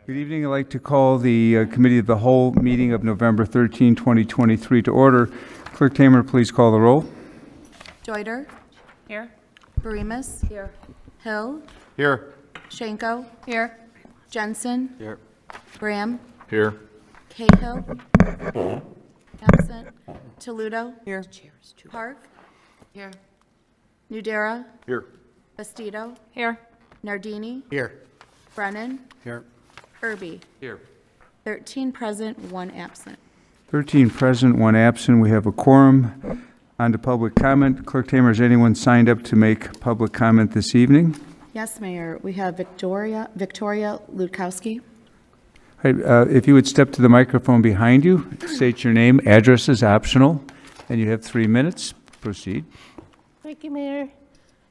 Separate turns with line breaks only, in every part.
Good evening. I'd like to call the Committee of the Whole meeting of November 13, 2023 to order. Clerk Tamer, please call the roll.
Deuter.
Here.
Barimas.
Here.
Hill.
Here.
Schenko.
Here.
Jensen.
Here.
Graham.
Here.
Cahill. Absent. Toludo.
Here.
Park.
Here.
Nudera.
Here.
Bastido.
Here.
Nardini.
Here.
Brennan.
Here.
Irby.
Here.
13 present, 1 absent.
13 present, 1 absent. We have a quorum. On to public comment. Clerk Tamer, has anyone signed up to make public comment this evening?
Yes, Mayor. We have Victoria Ludkowski.
All right, if you would step to the microphone behind you, state your name, address is optional, and you have 3 minutes. Proceed.
Thank you, Mayor.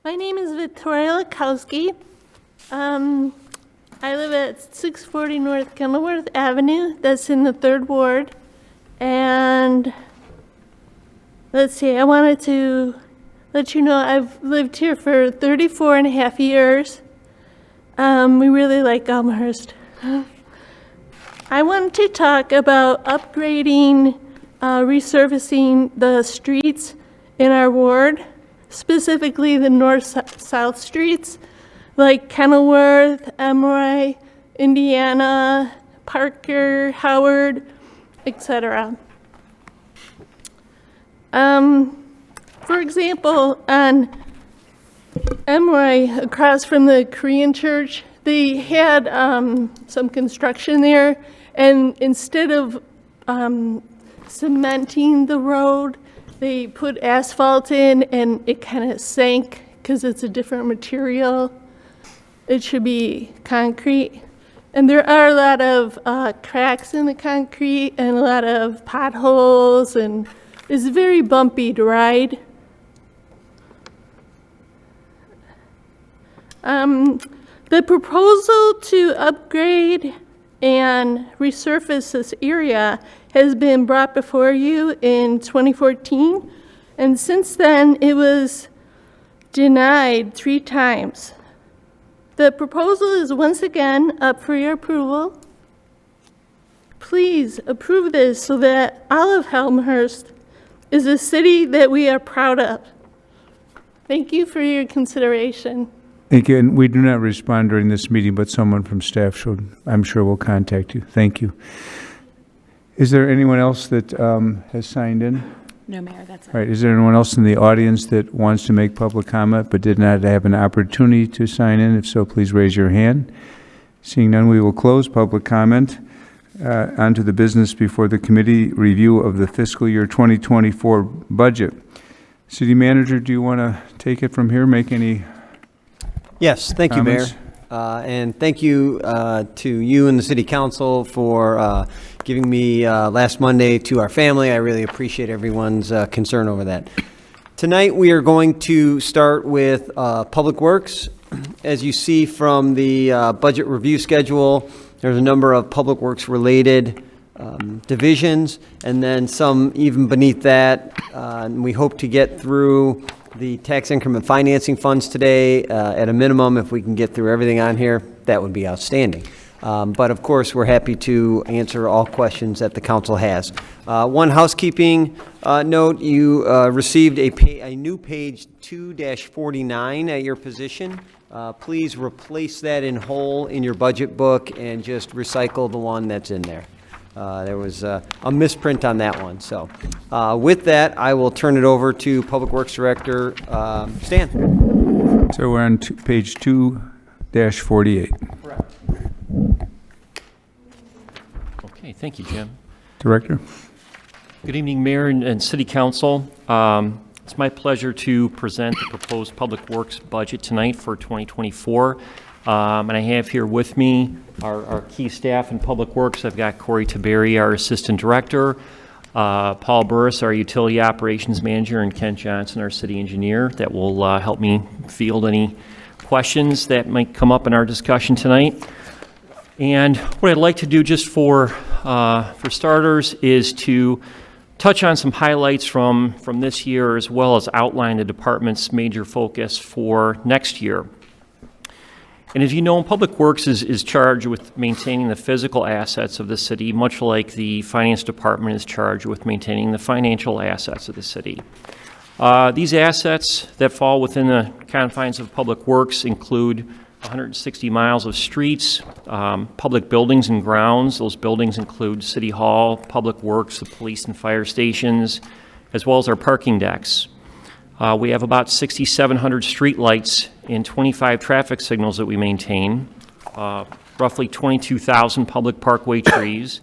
My name is Victoria Lakowski. I live at 640 North Kenilworth Avenue. That's in the 3rd Ward. And let's see, I wanted to let you know I've lived here for 34 and a half years. We really like Elmhurst. I wanted to talk about upgrading, resurfacing the streets in our ward, specifically the north-south streets, like Kenilworth, Emory, Indiana, Parker, Howard, etc. For example, on Emory, across from the Korean church, they had some construction there, and instead of cementing the road, they put asphalt in, and it kind of sank because it's a different material. It should be concrete. And there are a lot of cracks in the concrete and a lot of potholes, and it's very bumpy to ride. The proposal to upgrade and resurface this area has been brought before you in 2014, and since then it was denied 3 times. The proposal is once again up for your approval. Please approve this so that all of Elmhurst is a city that we are proud of. Thank you for your consideration.
Again, we do not respond during this meeting, but someone from staff should, I'm sure, will contact you. Thank you. Is there anyone else that has signed in?
No, Mayor, that's it.
All right, is there anyone else in the audience that wants to make public comment but did not have an opportunity to sign in? If so, please raise your hand. Seeing none, we will close public comment. On to the business before the committee, review of the fiscal year 2024 budget. City Manager, do you want to take it from here, make any
Yes, thank
comments?
you, Mayor. And thank you to you and the City Council for giving me last Monday to our family. I really appreciate everyone's concern over that. Tonight we are going to start with Public Works. As you see from the budget review schedule, there's a number of Public Works related divisions, and then some even beneath that. And we hope to get through the tax increment financing funds today. At a minimum, if we can get through everything on here, that would be outstanding. But of course, we're happy to answer all questions that the council has. One housekeeping note, you received a new page 2-49 at your position. Please replace that in whole in your budget book and just recycle the one that's in there. There was a misprint on that one. So with that, I will turn it over to Public Works Director Stan.
So we're on page 2-48.
Correct.
Okay, thank you, Jim.
Director?
Good evening, Mayor and City Council. It's my pleasure to present the proposed Public Works budget tonight for 2024. And I have here with me our key staff in Public Works. I've got Corey Taberi, our Assistant Director, Paul Burris, our Utility Operations Manager, and Kent Johnson, our City Engineer, that will help me field any questions that might come up in our discussion tonight. And what I'd like to do just for starters is to touch on some highlights from this year, as well as outline the department's major focus for next year. And as you know, Public Works is charged with maintaining the physical assets of the city, much like the Finance Department is charged with maintaining the financial assets of the city. These assets that fall within the confines of Public Works include 160 miles of streets, public buildings and grounds. Those buildings include City Hall, Public Works, the police and fire stations, as well as our parking decks. We have about 6,700 street lights and 25 traffic signals that we maintain, roughly 22,000 public parkway trees.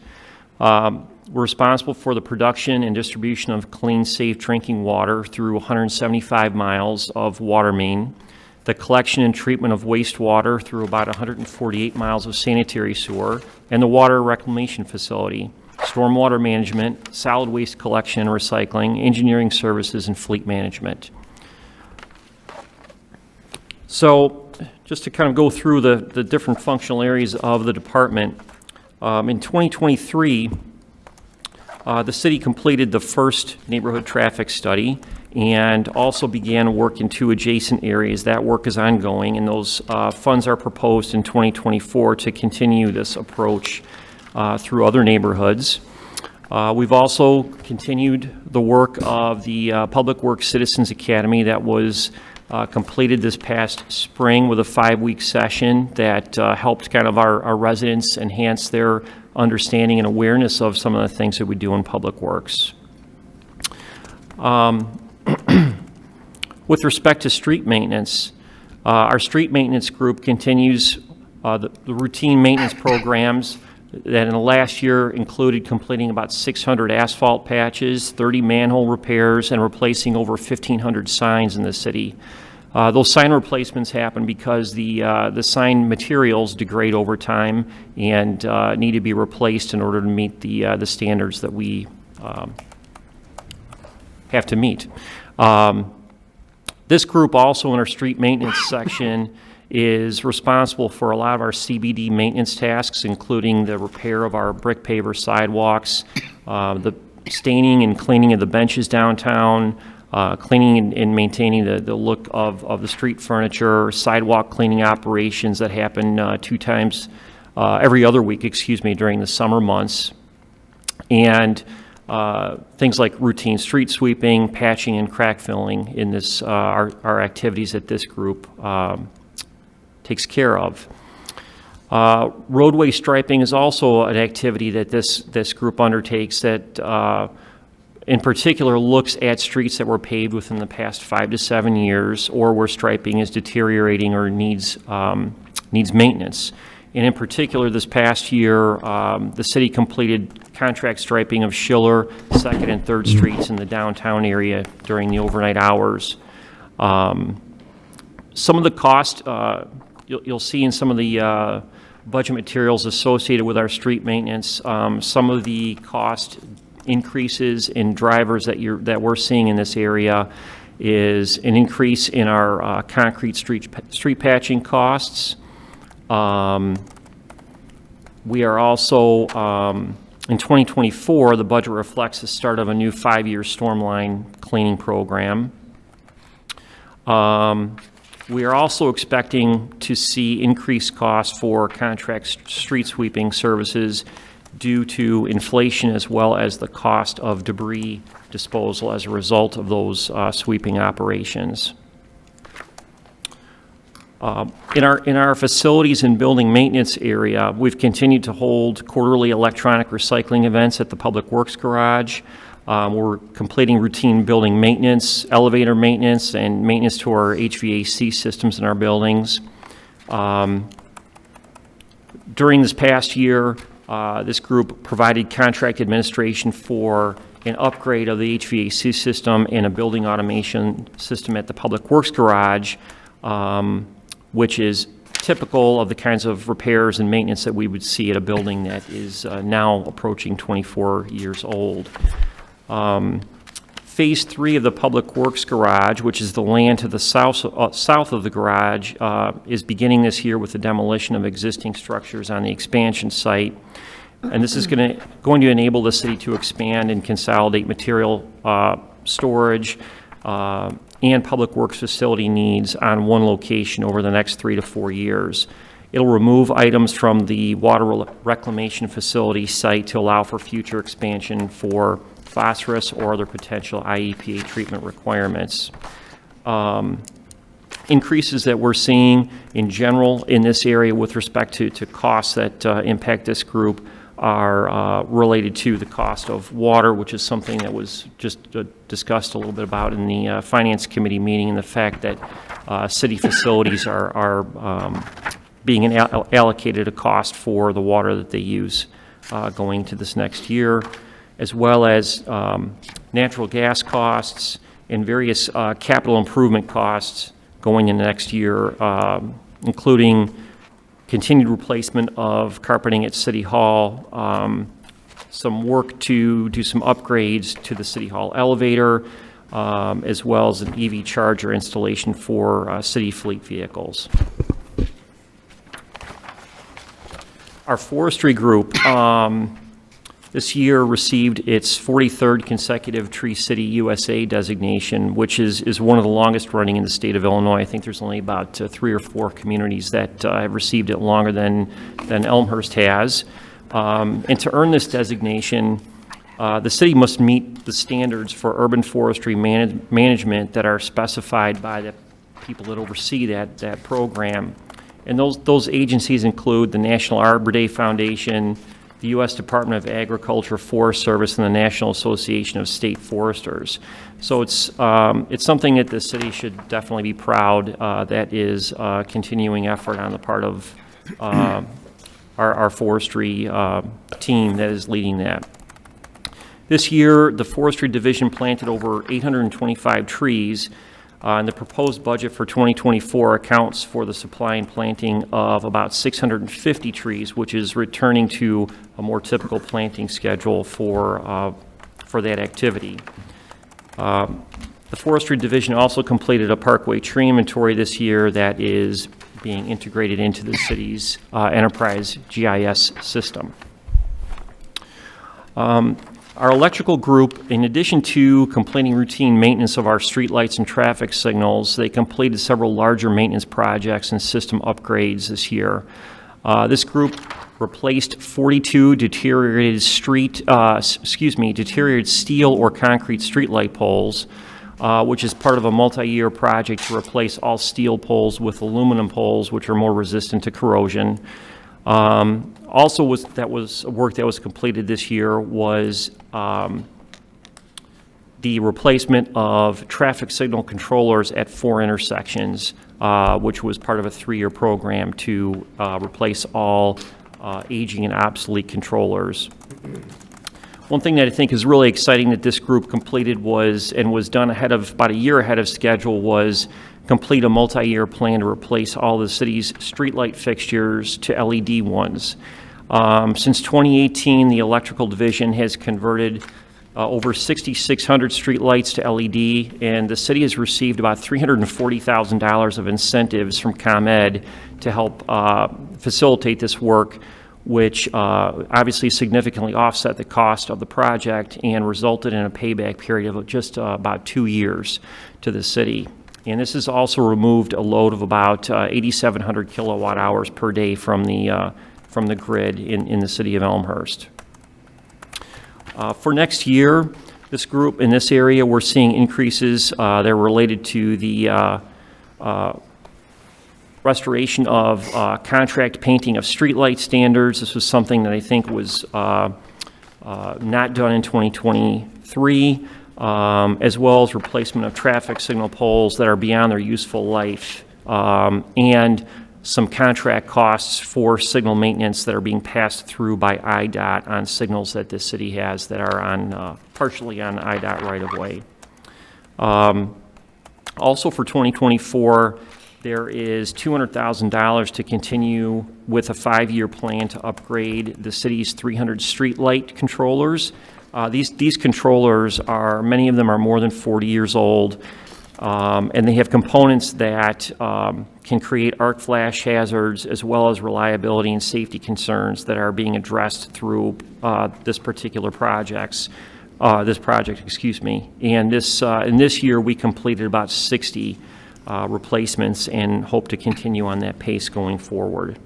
We're responsible for the production and distribution of clean, safe drinking water through 175 miles of water main, the collection and treatment of wastewater through about 148 miles of sanitary sewer, and the water reclamation facility, stormwater management, solid waste collection and recycling, engineering services, and fleet management. So just to kind of go through the different functional areas of the department, in 2023, the city completed the first neighborhood traffic study and also began work in 2 adjacent areas. That work is ongoing, and those funds are proposed in 2024 to continue this approach through other neighborhoods. We've also continued the work of the Public Works Citizens Academy that was completed this past spring with a 5-week session that helped kind of our residents enhance their understanding and awareness of some of the things that we do in Public Works. With respect to street maintenance, our street maintenance group continues the routine maintenance programs that in the last year included completing about 600 asphalt patches, 30 manhole repairs, and replacing over 1,500 signs in the city. Those sign replacements happen because the sign materials degrade over time and need to be replaced in order to meet the standards that we have to meet. This group also in our street maintenance section is responsible for a lot of our CBD maintenance tasks, including the repair of our brick paver sidewalks, the staining and cleaning of the benches downtown, cleaning and maintaining the look of the street furniture, sidewalk cleaning operations that happen 2 times every other week, during the summer months, and things like routine street sweeping, patching, and crack filling in this our activities that this group takes care of. Roadway striping is also an activity that this group undertakes that in particular looks at streets that were paved within the past 5 to 7 years or where striping is deteriorating or needs maintenance. And in particular, this past year, the city completed contract striping of Schiller, 2nd and 3rd Streets in the downtown area during the overnight hours. Some of the cost, you'll see in some of the budget materials associated with our street maintenance, some of the cost increases in drivers that we're seeing in this area is an increase in our concrete street patching costs. We are also, in 2024, the budget reflects the start of a new 5-year stormline cleaning program. We are also expecting to see increased costs for contract street sweeping services due to inflation as well as the cost of debris disposal as a result of those sweeping operations. In our facilities and building maintenance area, we've continued to hold quarterly electronic recycling events at the Public Works Garage. We're completing routine building maintenance, elevator maintenance, and maintenance to our HVAC systems in our buildings. During this past year, this group provided contract administration for an upgrade of the HVAC system and a building automation system at the Public Works Garage, which is typical of the kinds of repairs and maintenance that we would see at a building that is now approaching 24 years old. Phase 3 of the Public Works Garage, which is the land to the south of the garage, is beginning this year with the demolition of existing structures on the expansion site. And this is going to enable the city to expand and consolidate material storage and public works facility needs on one location over the next 3 to 4 years. It'll remove items from the water reclamation facility site to allow for future expansion for phosphorus or other potential IEPA treatment requirements. Increases that we're seeing in general in this area with respect to costs that impact this group are related to the cost of water, which is something that was just discussed a little bit about in the Finance Committee meeting, and the fact that city facilities are being allocated a cost for the water that they use going to this next year, as well as natural gas costs and various capital improvement costs going into next year, including continued replacement of carpeting at City Hall, some work to do some upgrades to the City Hall elevator, as well as an EV charger installation for city fleet vehicles. Our forestry group this year received its 43rd consecutive Tree City USA designation, which is one of the longest running in the state of Illinois. I think there's only about 3 or 4 communities that have received it longer than Elmhurst has. And to earn this designation, the city must meet the standards for urban forestry management that are specified by the people that oversee that program. And those agencies include the National Arbor Day Foundation, the U.S. Department of Agriculture, Forest Service, and the National Association of State Foresters. So it's something that the city should definitely be proud that is a continuing effort on the part of our forestry team that is leading that. This year, the Forestry Division planted over 825 trees, and the proposed budget for 2024 accounts for the supply and planting of about 650 trees, which is returning to a more typical planting schedule for that activity. The Forestry Division also completed a parkway tree inventory this year that is being integrated into the city's enterprise GIS system. Our electrical group, in addition to completing routine maintenance of our streetlights and traffic signals, they completed several larger maintenance projects and system upgrades this year. This group replaced 42 deteriorated steel or concrete streetlight poles, which is part of a multi-year project to replace all steel poles with aluminum poles, which are more resistant to corrosion. Also work that was completed this year was the replacement of traffic signal controllers at 4 intersections, which was part of a 3-year program to replace all aging and obsolete controllers. One thing that I think is really exciting that this group completed was done about a year ahead of schedule was complete a multi-year plan to replace all the city's streetlight fixtures to LED ones. Since 2018, the electrical division has converted over 6,600 streetlights to LED, and the city has received about $340,000 of incentives from ComEd to help facilitate this work, which obviously significantly offset the cost of the project and resulted in a payback period of just about 2 years to the city. And this has also removed a load of about 8,700 kilowatt hours per day from the grid in the city of Elmhurst. For next year, this group in this area, we're seeing increases that are related to the restoration of contract painting of streetlight standards. This was something that I think was not done in 2023. As well as replacement of traffic signal poles that are beyond their useful life, and some contract costs for signal maintenance that are being passed through by IDOT on signals that the city has that are on partially on IDOT right-of-way. Also for 2024, there is $200,000 to continue with a 5-year plan to upgrade the city's 300 streetlight controllers. These controllers many of them are more than 40 years old, and they have components that can create arc flash hazards as well as reliability and safety concerns that are being addressed through this particular projects. this project, excuse me. And in this year, we completed about 60 replacements and hope to continue on that pace going forward.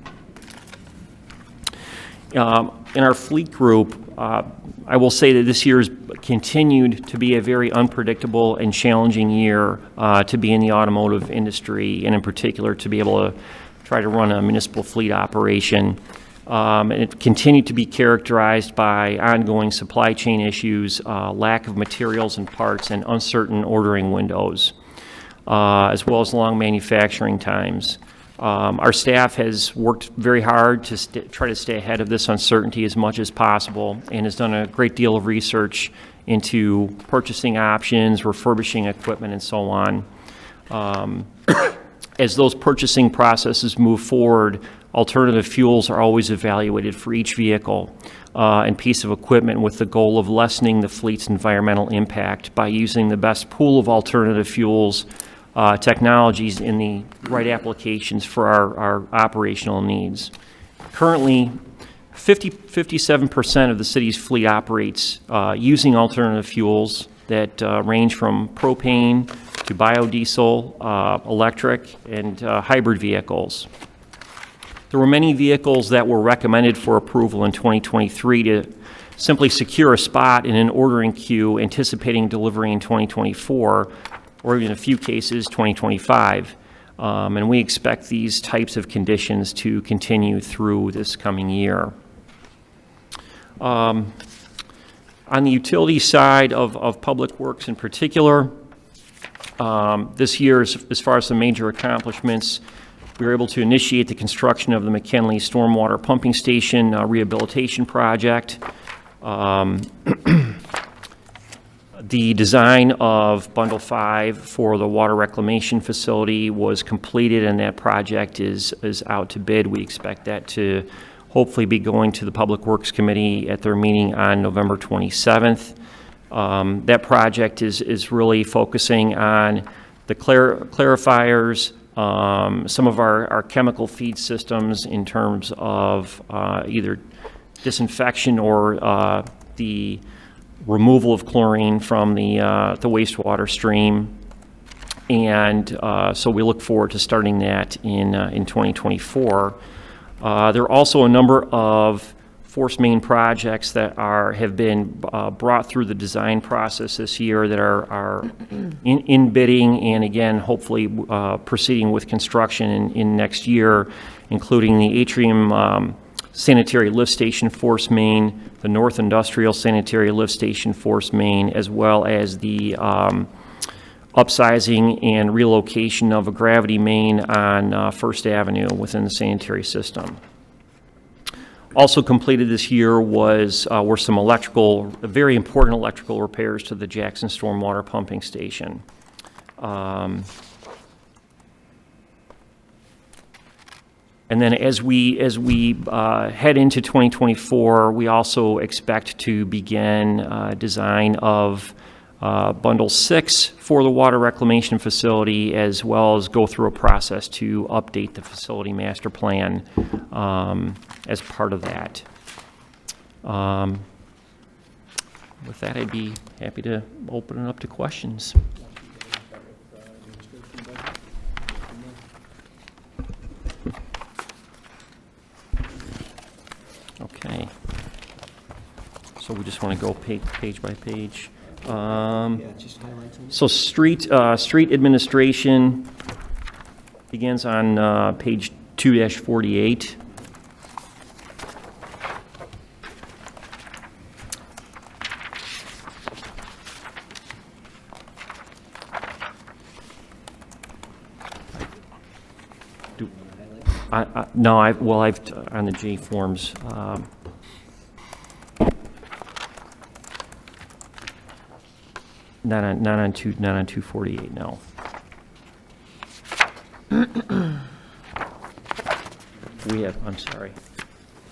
In our fleet group, I will say that this year has continued to be a very unpredictable and challenging year to be in the automotive industry, and in particular to be able to try to run a municipal fleet operation. And it continued to be characterized by ongoing supply chain issues, lack of materials and parts, and uncertain ordering windows, as well as long manufacturing times. Our staff has worked very hard to try to stay ahead of this uncertainty as much as possible, and has done a great deal of research into purchasing options, refurbishing equipment, and so on. As those purchasing processes move forward, alternative fuels are always evaluated for each vehicle and piece of equipment, with the goal of lessening the fleet's environmental impact by using the best pool of alternative fuels technologies in the right applications for our operational needs. Currently, 57% of the city's fleet operates using alternative fuels that range from propane to biodiesel, electric, and hybrid vehicles. There were many vehicles that were recommended for approval in 2023 to simply secure a spot in an ordering queue anticipating delivery in 2024, or even in a few cases, 2025. And we expect these types of conditions to continue through this coming year. On the utility side of Public Works in particular, this year, as far as some major accomplishments, we were able to initiate the construction of the McKinley Stormwater Pumping Station rehabilitation project. The design of Bundle 5 for the water reclamation facility was completed, and that project is out to bid. We expect that to hopefully be going to the Public Works Committee at their meeting on November 27th. That project is really focusing on the clarifiers, some of our chemical feed systems in terms of either disinfection or the removal of chlorine from the wastewater stream. And so we look forward to starting that in 2024. There are also a number of force main projects that have been brought through the design process this year that are in bidding, and again, hopefully proceeding with construction in next year, including the Atrium Sanitary Lift Station force main, the North Industrial Sanitary Lift Station force main, as well as the upsizing and relocation of a gravity main on First Avenue within the sanitary system. Also completed this year were some very important electrical repairs to the Jackson Stormwater Pumping Station. And then as we head into 2024, we also expect to begin design of Bundle 6 for the water reclamation facility, as well as go through a process to update the facility master plan as part of that. With that, I'd be happy to open it up to questions. Okay. So we just want to go page by page. So street administration begins on page 2-48. No, I've on the J forms. Not on 248. No. We have. I'm sorry.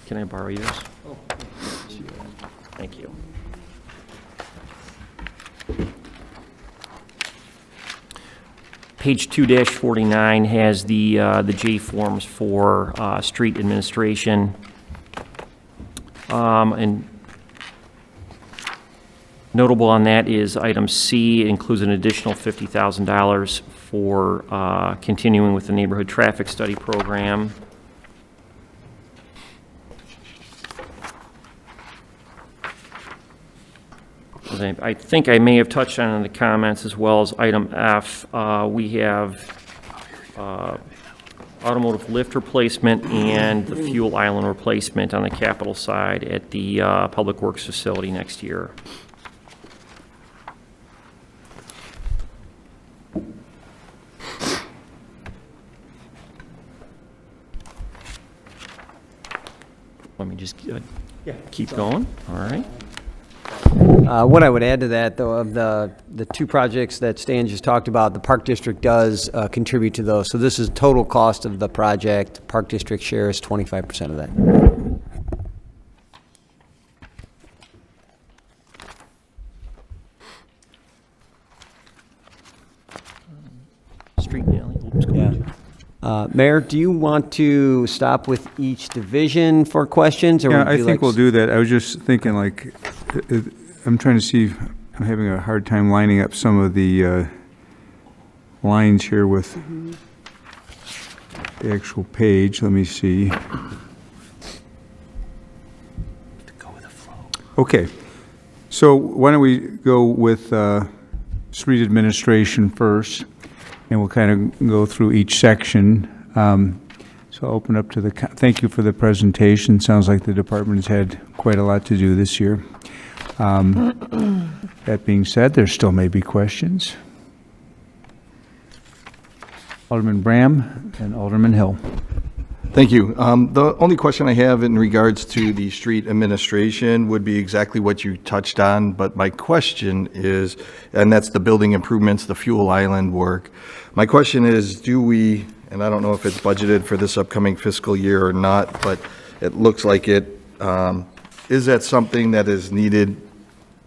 Can I borrow yours? Oh. Thank you. Page 2-49 has the J forms for street administration, and Notable on that is item C, it includes an additional $50,000 for continuing with the neighborhood traffic study program. I think I may have touched on in the comments as well as item F. We have automotive lift replacement and the fuel island replacement on the capital side at the Public Works facility next year. Let me just keep going. All right.
What I would add to that, though, of the two projects that Stan just talked about, the Park District does contribute to those. So this is total cost of the project. Park District share is 25% of that.
Street and alley. Oops, go ahead.
Mayor, do you want to stop with each division for questions? Or
Yeah,
would
I
you
think
like
we'll do that. I was just thinking, like, I'm trying to see, I'm having a hard time lining up some of the lines here with the actual page. Let me see. Okay, so why don't we go with street administration first, and we'll kind of go through each section. So I'll open up to thank you for the presentation. Sounds like the department has had quite a lot to do this year. That being said, there still may be questions. Alderman Bram and Alderman Hill.
Thank you. The only question I have in regards to the street administration would be exactly what you touched on, but my question is, and that's the building improvements, the fuel island work. My question is, do we, and I don't know if it's budgeted for this upcoming fiscal year or not, but it looks like it, is that something that is needed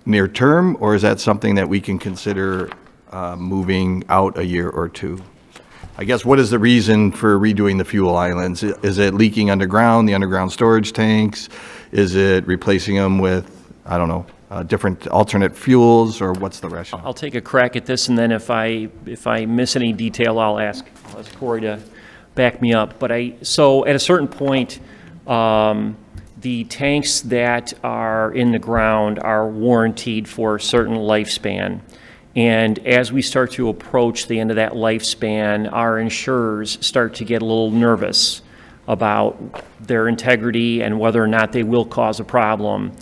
near term, or is that something that we can consider moving out a year or two? I guess, what is the reason for redoing the fuel islands? Is it leaking underground, the underground storage tanks? Is it replacing them with, I don't know, different alternate fuels, or what's the rationale?
I'll take a crack at this, and then if I miss any detail, I'll ask Corey to back me up. But so at a certain point, the tanks that are in the ground are warranted for a certain lifespan. And as we start to approach the end of that lifespan, our insurers start to get a little nervous about their integrity and whether or not they will cause a problem.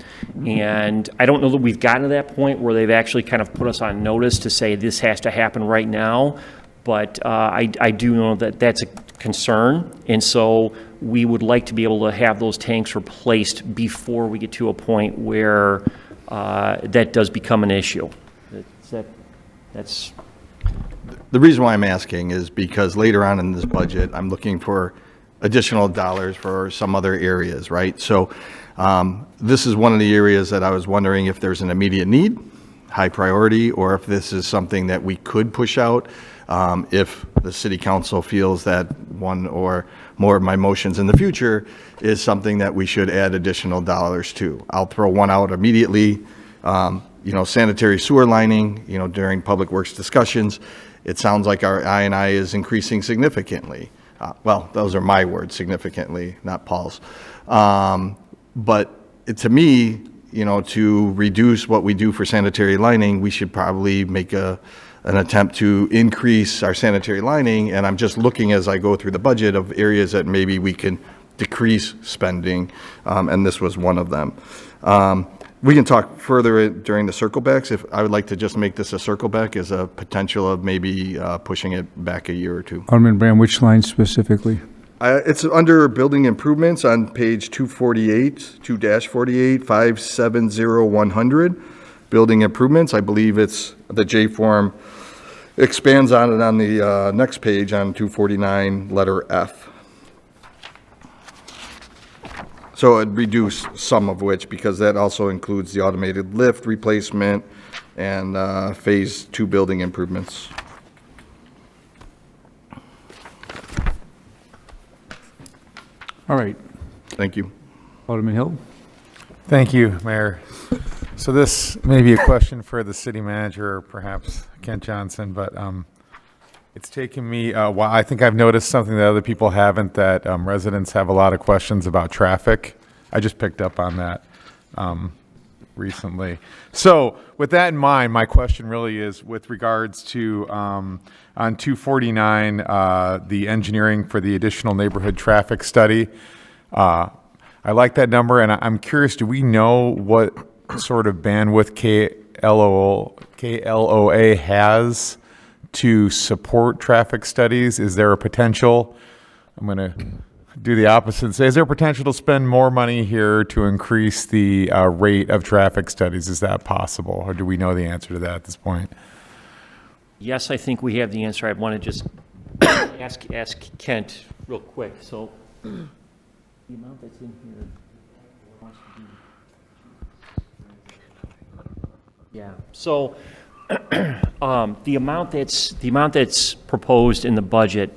And I don't know that we've gotten to that point where they've actually kind of put us on notice to say this has to happen right now, but I do know that that's a concern. And so we would like to be able to have those tanks replaced before we get to a point where that does become an issue. That's
The reason why I'm asking is because later on in this budget, I'm looking for additional dollars for some other areas, right? So this is one of the areas that I was wondering if there's an immediate need, high priority, or if this is something that we could push out if the city council feels that one or more of my motions in the future is something that we should add additional dollars to. I'll throw one out immediately. You know, sanitary sewer lining, you know, during Public Works discussions, it sounds like our I&I is increasing significantly. Well, those are my words, significantly, not Paul's. But to me, you know, to reduce what we do for sanitary lining, we should probably make an attempt to increase our sanitary lining. And I'm just looking as I go through the budget of areas that maybe we can decrease spending, and this was one of them. We can talk further during the circle backs. If I would like to just make this a circle back as a potential of maybe pushing it back a year or two.
Alderman Bram, which line specifically?
It's under building improvements on page 248, 2-48, 570100. Building improvements, I believe it's the J form expands on it on the next page on 249, letter F. So it'd reduce some of which, because that also includes the automated lift replacement and phase 2 building improvements.
All right.
Thank you.
Alderman Hill?
Thank you, Mayor. So this may be a question for the city manager, or perhaps Kent Johnson, but it's taken me a while. I think I've noticed something that other people haven't, that residents have a lot of questions about traffic. I just picked up on that recently. So with that in mind, my question really is with regards to on 249, the engineering for the additional neighborhood traffic study. I like that number, and I'm curious, do we know what sort of bandwidth KLOA has to support traffic studies? Is there a potential, I'm going to do the opposite and say, is there potential to spend more money here to increase the rate of traffic studies? Is that possible, or do we know the answer to that at this point?
Yes, I think we have the answer. I want to just ask Kent real quick. So the amount that's in here. Yeah. So the amount that's proposed in the budget,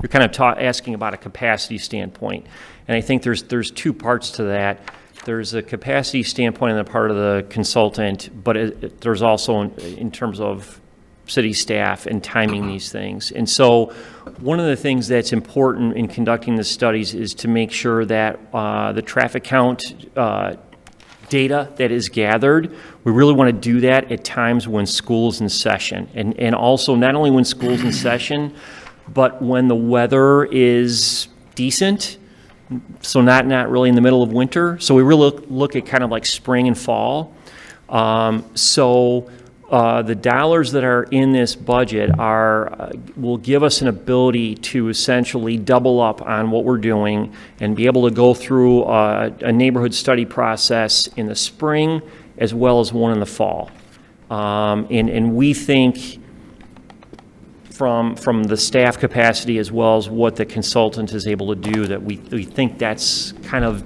you're kind of asking about a capacity standpoint, and I think there's two parts to that. There's a capacity standpoint on the part of the consultant, but there's also in terms of city staff and timing these things. And so one of the things that's important in conducting the studies is to make sure that the traffic count data that is gathered, we really want to do that at times when school is in session. And also not only when school's in session, but when the weather is decent, so not really in the middle of winter. So we really look at kind of like spring and fall. The dollars that are in this budget will give us an ability to essentially double up on what we're doing and be able to go through a neighborhood study process in the spring as well as one in the fall. And we think from the staff capacity as well as what the consultant is able to do, that we think that's kind of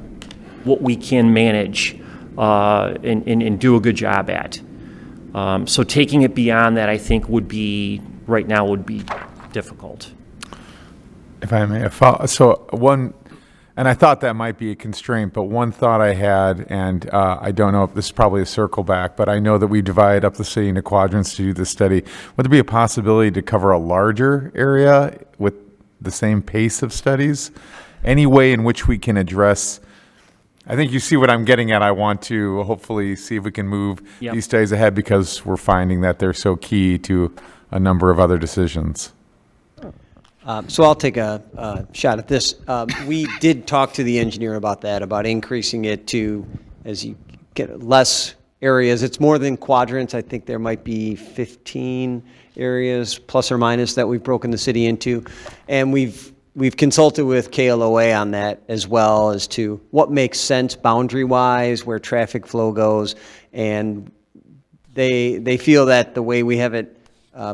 what we can manage and do a good job at. So taking it beyond that, I think right now would be difficult.
If I may, and I thought that might be a constraint, but one thought I had, and I don't know if this is probably a circle back, but I know that we divide up the city into quadrants to do this study. Would there be a possibility to cover a larger area with the same pace of studies? Any way in which we can address, I think you see what I'm getting at. I want to hopefully see if we can move these studies ahead, because we're finding that they're so key to a number of other decisions.
So I'll take a shot at this. We did talk to the engineer about that, about increasing it to, as you get less areas, it's more than quadrants. I think there might be 15 areas plus or minus that we've broken the city into. And we've consulted with KLOA on that, as well as to what makes sense boundary-wise, where traffic flow goes. And they feel that the way we have it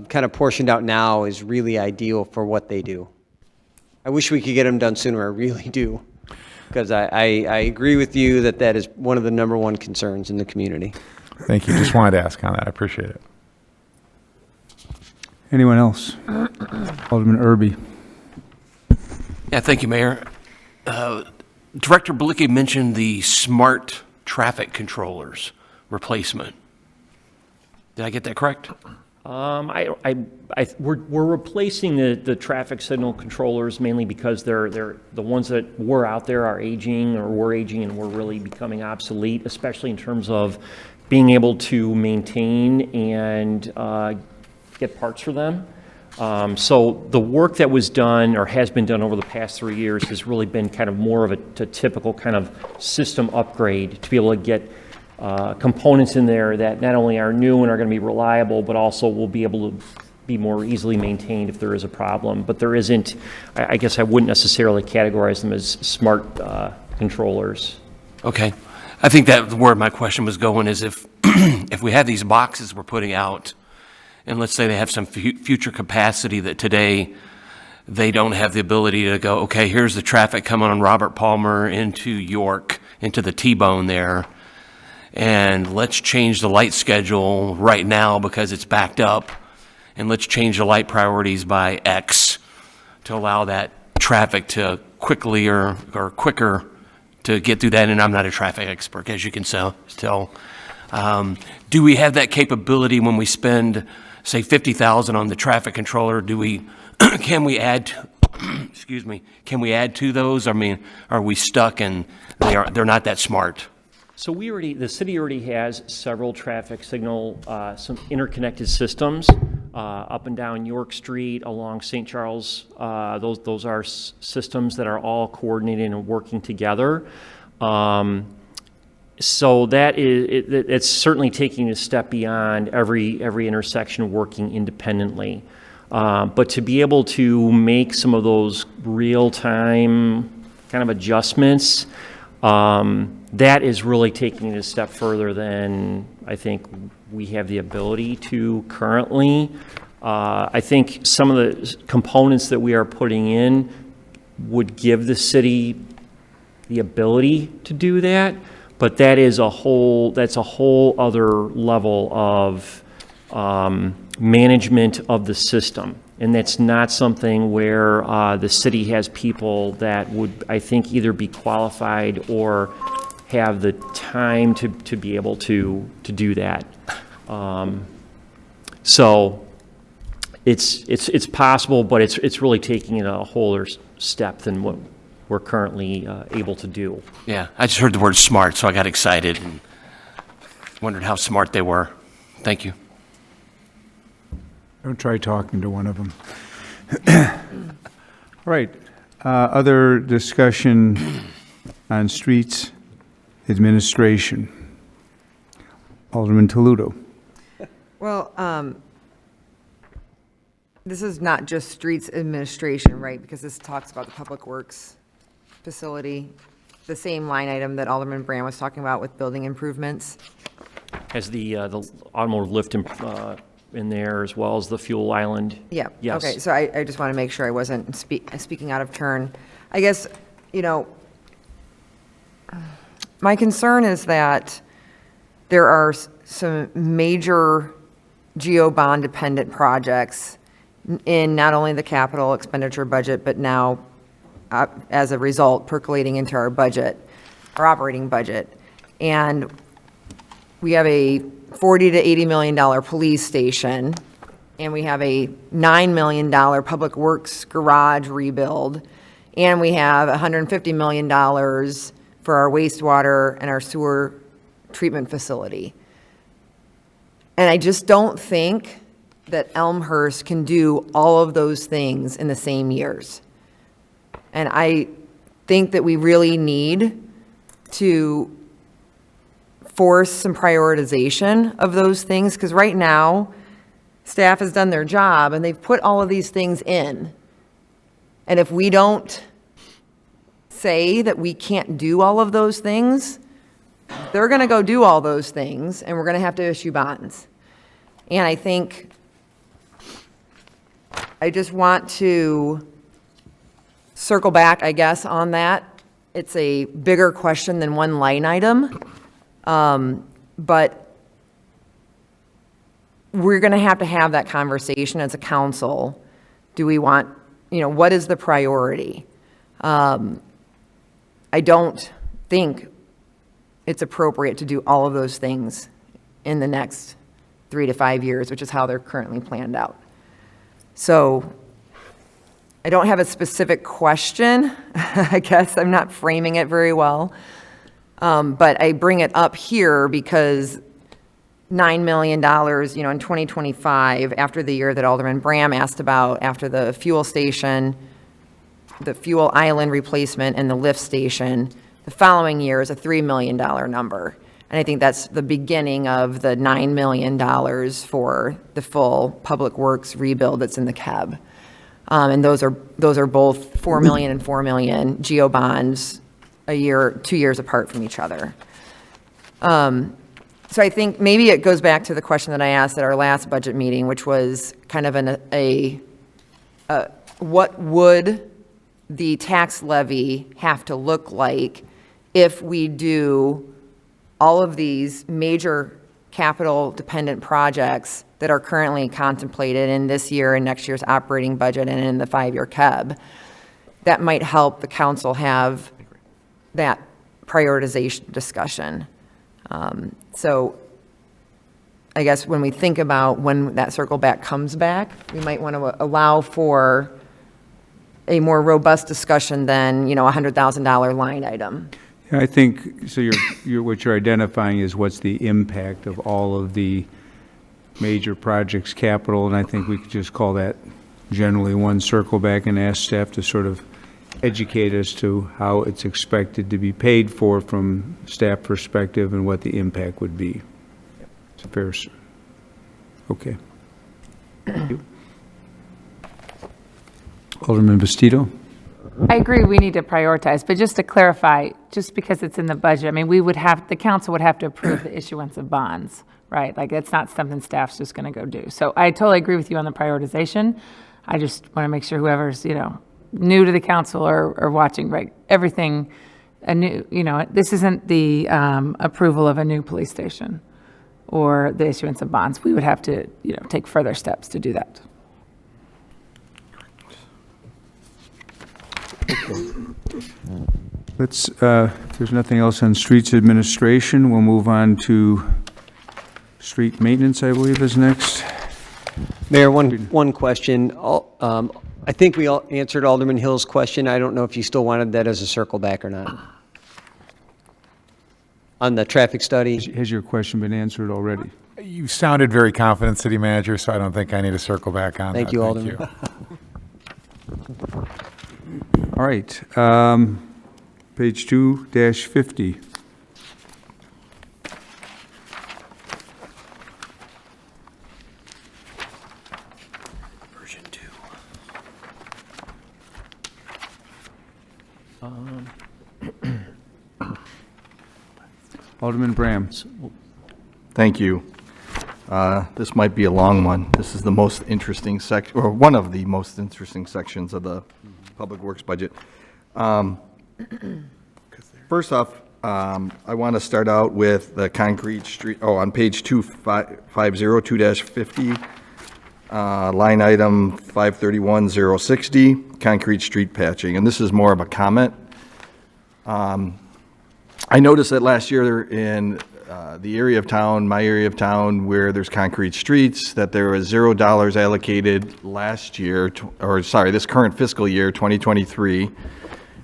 kind of portioned out now is really ideal for what they do. I wish we could get them done sooner, I really do, because I agree with you that is one of the number one concerns in the community.
Thank you. Just wanted to ask on that. I appreciate it.
Anyone else? Alderman Irby.
Yeah, thank you, Mayor. Director Blicky mentioned the smart traffic controllers replacement. Did I get that correct?
We're replacing the traffic signal controllers mainly because they're the ones that were out there are aging, or were aging, and we're really becoming obsolete, especially in terms of being able to maintain and get parts for them. So the work that was done or has been done over the past 3 years has really been kind of more of a typical kind of system upgrade to be able to get components in there that not only are new and are going to be reliable, but also will be able to be more easily maintained if there is a problem. But there isn't, I guess I wouldn't necessarily categorize them as smart controllers.
Okay. I think that where my question was going is if we have these boxes we're putting out, and let's say they have some future capacity that today they don't have the ability to go, okay, here's the traffic coming on Robert Palmer into York, into the T-bone there, and let's change the light schedule right now because it's backed up, and let's change the light priorities by X to allow that traffic to quickly or quicker to get through that, and I'm not a traffic expert, as you can tell. Do we have that capability when we spend, say, $50,000 on the traffic controller? Can we add, excuse me, can we add to those? I mean, are we stuck and they're not that smart?
So the city already has several traffic signal, some interconnected systems up and down York Street, along St. Charles. Those are systems that are all coordinated and working together. So it's certainly taking a step beyond every intersection working independently. But to be able to make some of those real-time kind of adjustments, that is really taking it a step further than I think we have the ability to currently. I think some of the components that we are putting in would give the city the ability to do that, but that's a whole other level of management of the system. And that's not something where the city has people that would, I think, either be qualified or have the time to be able to do that. So it's possible, but it's really taking it a whole other step than what we're currently able to do.
Yeah, I just heard the word smart, so I got excited and wondered how smart they were. Thank you.
Don't try talking to one of them. All right. Other discussion on streets administration. Alderman Toledo.
Well, this is not just streets administration, right? Because this talks about the Public Works facility, the same line item that Alderman Brand was talking about with building improvements.
Has the automotive lift in there, as well as the fuel island?
Yeah.
Yes.
Okay, so I just want to make sure I wasn't speaking out of turn. I guess, my concern is that there are some major GEO-bond dependent projects in not only the capital expenditure budget, but now, as a result, percolating into our budget, our operating budget. And we have a $40 to $80 million police station, and we have a $9 million public works garage rebuild, and we have $150 million for our wastewater and our sewer treatment facility. And I just don't think that Elmhurst can do all of those things in the same years. And I think that we really need to force some prioritization of those things, because right now, staff has done their job and they've put all of these things in. And if we don't say that we can't do all of those things, they're going to go do all those things, and we're going to have to issue bonds. And I think I just want to circle back, I guess, on that. It's a bigger question than one line item, but we're going to have that conversation as a council. Do we want, what is the priority? I don't think it's appropriate to do all of those things in the next 3 to 5 years, which is how they're currently planned out. So I don't have a specific question. I guess I'm not framing it very well. But I bring it up here because $9 million, in 2025, after the year that Alderman Bram asked about, after the fuel station, the fuel island replacement, and the lift station, the following year is a $3 million number. And I think that's the beginning of the $9 million for the full public works rebuild that's in the CAB. And those are both $4 million and $4 million GEO bonds a year, 2 years apart from each other. So I think maybe it goes back to the question that I asked at our last budget meeting, which was kind of what would the tax levy have to look like if we do all of these major capital dependent projects that are currently contemplated in this year and next year's operating budget and in the 5-year CAB. That might help the council have that prioritization discussion. So I guess when we think about when that circle back comes back, we might want to allow for a more robust discussion than, you know, a $100,000 line item.
Yeah, I think, so what you're identifying is what's the impact of all of the major projects capital, and I think we could just call that generally one circle back and ask staff to sort of educate us to how it's expected to be paid for from staff perspective and what the impact would be. It's a fair, okay. Thank you. Alderman Bastido?
I agree, we need to prioritize, but just to clarify, just because it's in the budget, I mean, the council would have to approve the issuance of bonds, right? Like, it's not something staff's just going to go do. So I totally agree with you on the prioritization. I just want to make sure whoever's, you know, new to the council or watching, right, everything, this isn't the approval of a new police station or the issuance of bonds. We would have to, you know, take further steps to do that.
Let's, if there's nothing else on streets administration, we'll move on to street maintenance, I believe, is next.
Mayor, one question. I think we all answered Alderman Hill's question. I don't know if you still wanted that as a circle back or not. On the traffic study.
Has your question been answered already?
You sounded very confident, City Manager, so I don't think I need to circle back on that.
Thank you, Alderman.
All right, page 2-50.
Version 2.
Alderman Bram.
Thank you. This might be a long one. This is the most interesting section, or one of the most interesting sections of the Public Works budget. First off, I want to start out with the concrete street, on page 250, line item 531060, concrete street patching. And this is more of a comment. I noticed that last year in the area of town, my area of town, where there's concrete streets, that there was $0 allocated last year, this current fiscal year, 2023,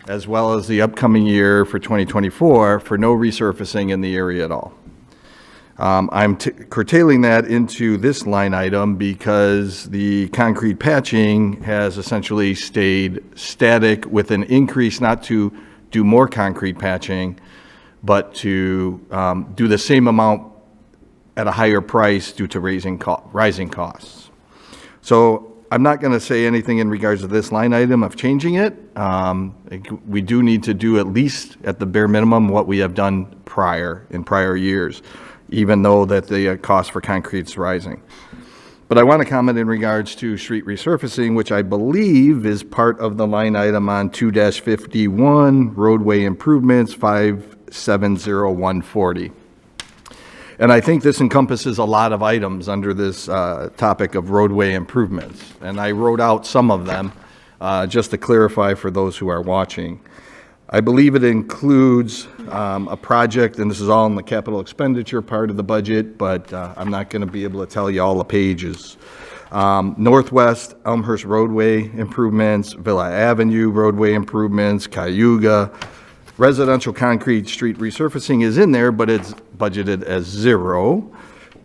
as well as the upcoming year for 2024, for no resurfacing in the area at all. I'm curtailing that into this line item because the concrete patching has essentially stayed static with an increase, not to do more concrete patching, but to do the same amount at a higher price due to rising costs. So I'm not going to say anything in regards to this line item of changing it. We do need to do at least at the bare minimum what we have done in prior years, even though that the cost for concrete is rising. But I want to comment in regards to street resurfacing, which I believe is part of the line item on 2-51, roadway improvements, 570140. And I think this encompasses a lot of items under this topic of roadway improvements. And I wrote out some of them just to clarify for those who are watching. I believe it includes a project, and this is all in the capital expenditure part of the budget, but I'm not going to be able to tell you all the pages. Northwest Elmhurst roadway improvements, Villa Avenue roadway improvements, Cayuga. Residential concrete street resurfacing is in there, but it's budgeted as 0.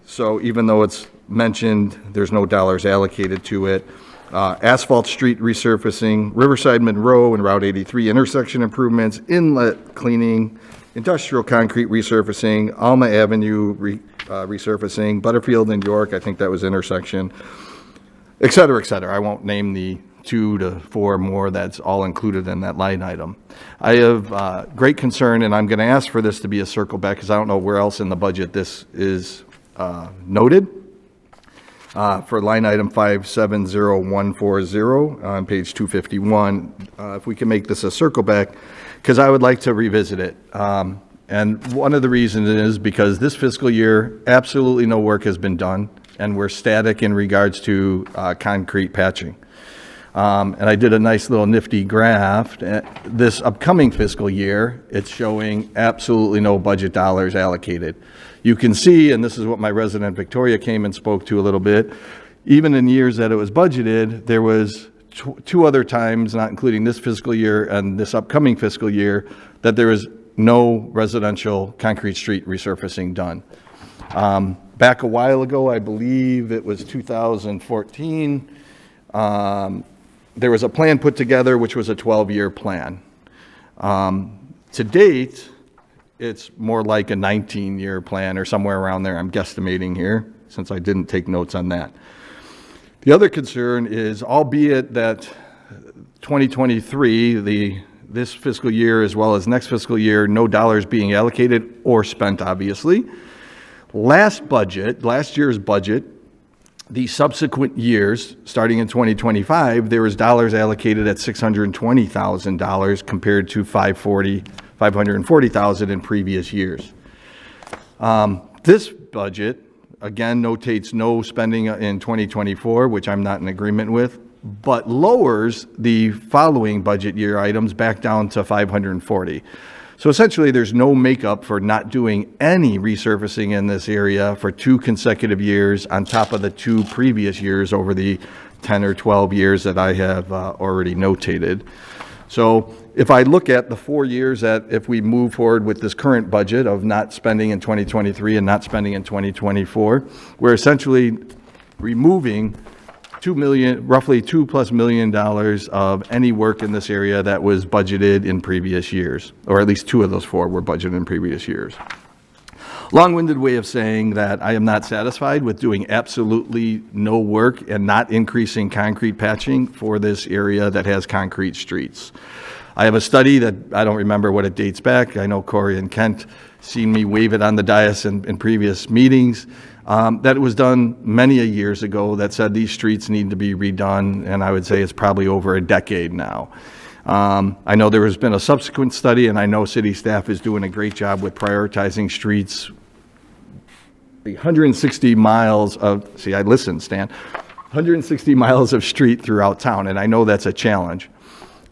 So even though it's mentioned, there's no dollars allocated to it. Asphalt street resurfacing, Riverside Monroe and Route 83 intersection improvements, inlet cleaning, industrial concrete resurfacing, Alma Avenue resurfacing, Butterfield and York, I think that was intersection, et cetera, et cetera. I won't name the 2 to 4 more that's all included in that line item. I have great concern, and I'm going to ask for this to be a circle back because I don't know where else in the budget this is noted. For line item 570140 on page 251, if we can make this a circle back, because I would like to revisit it. And one of the reasons is because this fiscal year, absolutely no work has been done, and we're static in regards to concrete patching. And I did a nice little nifty graph. This upcoming fiscal year, it's showing absolutely no budget dollars allocated. You can see, and this is what my resident Victoria came and spoke to a little bit, even in years that it was budgeted, there was two other times, not including this fiscal year and this upcoming fiscal year, that there is no residential concrete street resurfacing done. Back a while ago, I believe it was 2014, there was a plan put together which was a 12-year plan. To date, it's more like a 19-year plan or somewhere around there. I'm guesstimating here since I didn't take notes on that. The other concern is, albeit that 2023, this fiscal year as well as next fiscal year, no dollars being allocated or spent, obviously. Last year's budget, the subsequent years, starting in 2025, there was dollars allocated at $620,000 compared to $540,000 in previous years. This budget, again, notates no spending in 2024, which I'm not in agreement with, but lowers the following budget year items back down to $540,000. So essentially, there's no makeup for not doing any resurfacing in this area for 2 consecutive years on top of the 2 previous years over the 10 or 12 years that I have already notated. So if I look at the 4 years that if we move forward with this current budget of not spending in 2023 and not spending in 2024, we're essentially removing roughly $2+ million of any work in this area that was budgeted in previous years, or at least 2 of those 4 were budgeted in previous years. Long-winded way of saying that I am not satisfied with doing absolutely no work and not increasing concrete patching for this area that has concrete streets. I have a study that I don't remember what it dates back. I know Corey and Kent seen me wave it on the dais in previous meetings. That was done many a years ago that said these streets need to be redone, and I would say it's probably over a decade now. I know there has been a subsequent study, and I know city staff is doing a great job with prioritizing streets. The 160 miles of, see, I listened, Stan, 160 miles of street throughout town, and I know that's a challenge.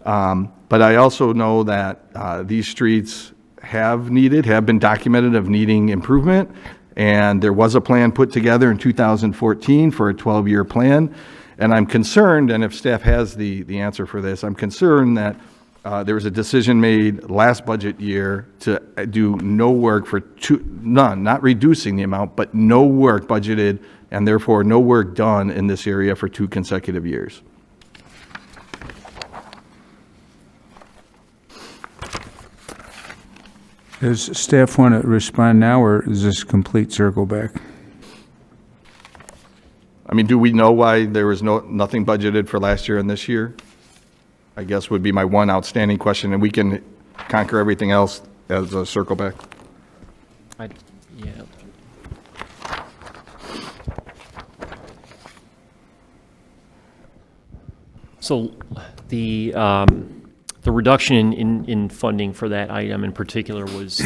But I also know that these streets have been documented of needing improvement, and there was a plan put together in 2014 for a 12-year plan. And I'm concerned, and if staff has the answer for this, I'm concerned that there was a decision made last budget year to do no work for none, not reducing the amount, but no work budgeted, and therefore no work done in this area for 2 consecutive years.
Does staff want to respond now, or is this a complete circle back?
I mean, do we know why there was nothing budgeted for last year and this year? I guess would be my one outstanding question, and we can conquer everything else as a circle back.
Yeah. So the reduction in funding for that item in particular was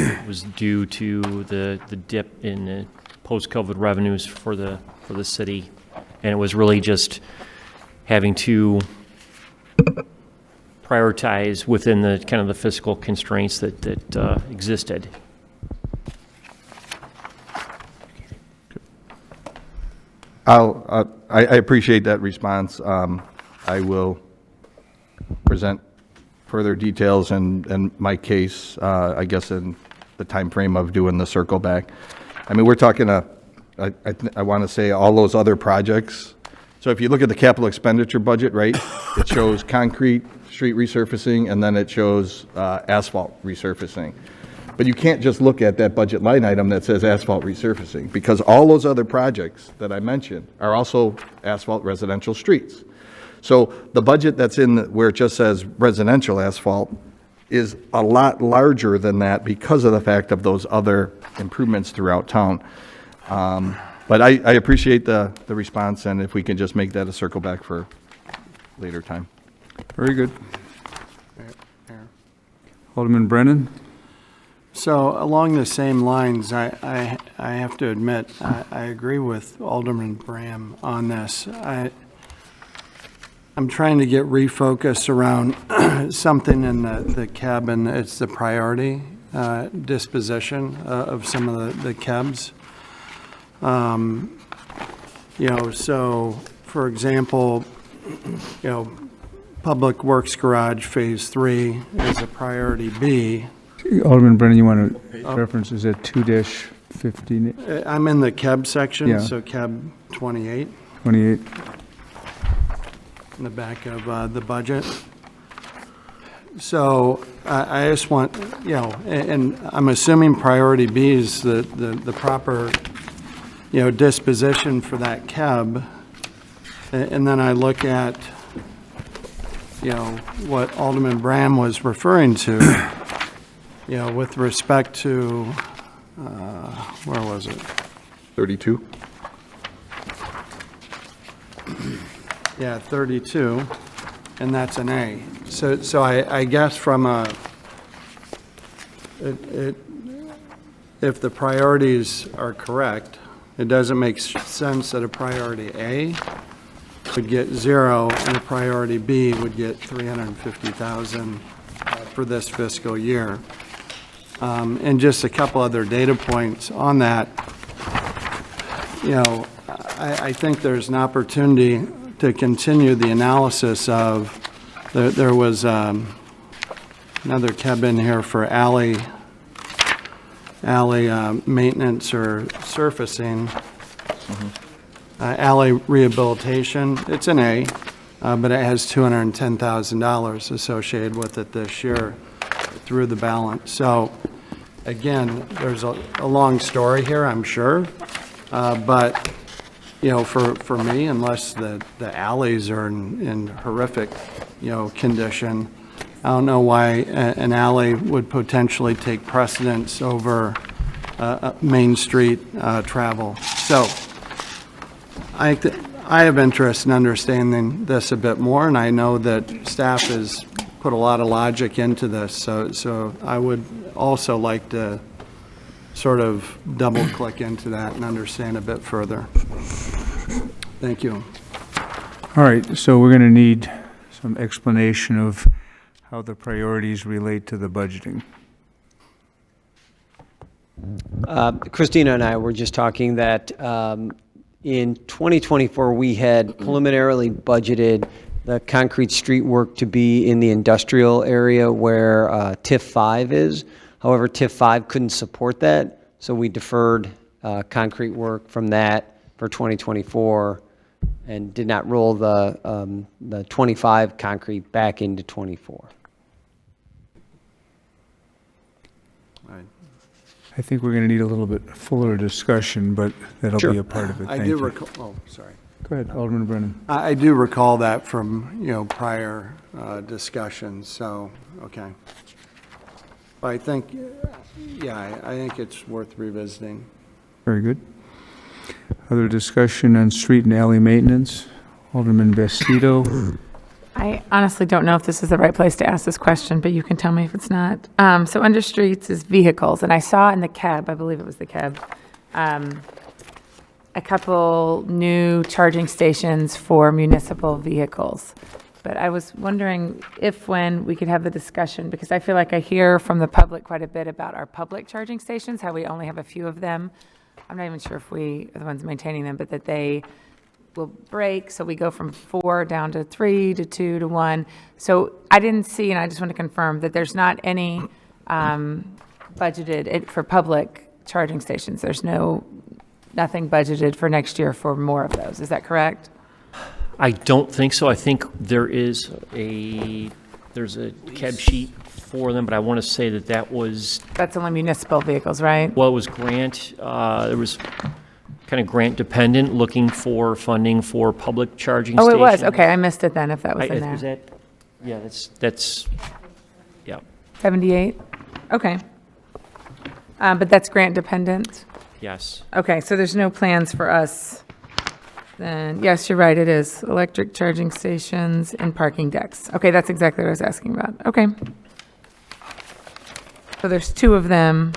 due to the dip in the post-COVID revenues for the city, and it was really just having to prioritize within the kind of the fiscal constraints that existed.
I appreciate that response. I will present further details and my case, I guess, in the time frame of doing the circle back. I mean, we're talking, I want to say all those other projects. So if you look at the capital expenditure budget, right, it shows concrete, street resurfacing, and then it shows asphalt resurfacing. But you can't just look at that budget line item that says asphalt resurfacing, because all those other projects that I mentioned are also asphalt residential streets. So the budget that's in where it just says residential asphalt is a lot larger than that because of the fact of those other improvements throughout town. But I appreciate the response, and if we can just make that a circle back for later time.
Very good. Alderman Brennan?
So along the same lines, I have to admit, I agree with Alderman Bram on this. I'm trying to get refocused around something in the cabin. It's the priority disposition of some of the cabs. So, for example, Public Works Garage Phase 3 is a priority B.
Alderman Brennan, you want to reference, is that 2-15,
I'm in the cab section,
Yeah.
so cab 28
28?
in the back of the budget. So I just want, and I'm assuming priority B is the proper, disposition for that cab. And then I look at, what Alderman Brand was referring to, with respect to, where was it?
32?
Yeah, 32, and that's an A. So I guess from if the priorities are correct, it doesn't make sense that a priority A would get 0 and a priority B would get 350,000 for this fiscal year. And just a couple other data points on that. I think there's an opportunity to continue the analysis of, there was another cab in here for alley maintenance or surfacing. Alley rehabilitation, it's an A, but it has $210,000 associated with it this year through the balance. So again, there's a long story here, I'm sure, but for me, unless the alleys are in horrific, condition, I don't know why an alley would potentially take precedence over Main Street travel. So I have interest in understanding this a bit more, and I know that staff has put a lot of logic into this. So I would also like to sort of double click into that and understand a bit further. Thank you.
All right, so we're going to need some explanation of how the priorities relate to the budgeting.
Christina and I were just talking that in 2024, we had preliminarily budgeted the concrete street work to be in the industrial area where TIF 5 is. However, TIF 5 couldn't support that, so we deferred concrete work from that for 2024 and did not roll the 25 concrete back into 24.
I think we're going to need a little bit fuller discussion, but that'll be a part of it.
I
Thank
do
you.
recall, oh, sorry.
Go ahead, Alderman Brennan.
I do recall that from, prior discussions, so, okay. But I think, I think it's worth revisiting.
Very good. Other discussion on street and alley maintenance? Alderman Bastido.
I honestly don't know if this is the right place to ask this question, but you can tell me if it's not. So under streets is vehicles, and I saw in the cab, I believe it was the cab, a couple new charging stations for municipal vehicles. But I was wondering when we could have the discussion, because I feel like I hear from the public quite a bit about our public charging stations, how we only have a few of them. I'm not even sure if we are the ones maintaining them, but that they will break, so we go from 4 down to 3 to 2 to 1. So I didn't see, and I just want to confirm, that there's not any budgeted for public charging stations. There's nothing budgeted for next year for more of those. Is that correct?
I don't think so. I think there's a cab sheet for them, but I want to say that was,
That's only municipal vehicles, right?
well, it was grant, there was kind of grant dependent, looking for funding for public charging
Oh,
stations.
it was. Okay, I missed it then, if that was in
Is
there.
that, yeah, that's, yeah,
78? Okay. But that's grant dependent?
yes.
Okay, so there's no plans for us then. Yes, you're right, it is. Electric charging stations and parking decks. Okay, that's exactly what I was asking about. Okay. So there's 2 of them.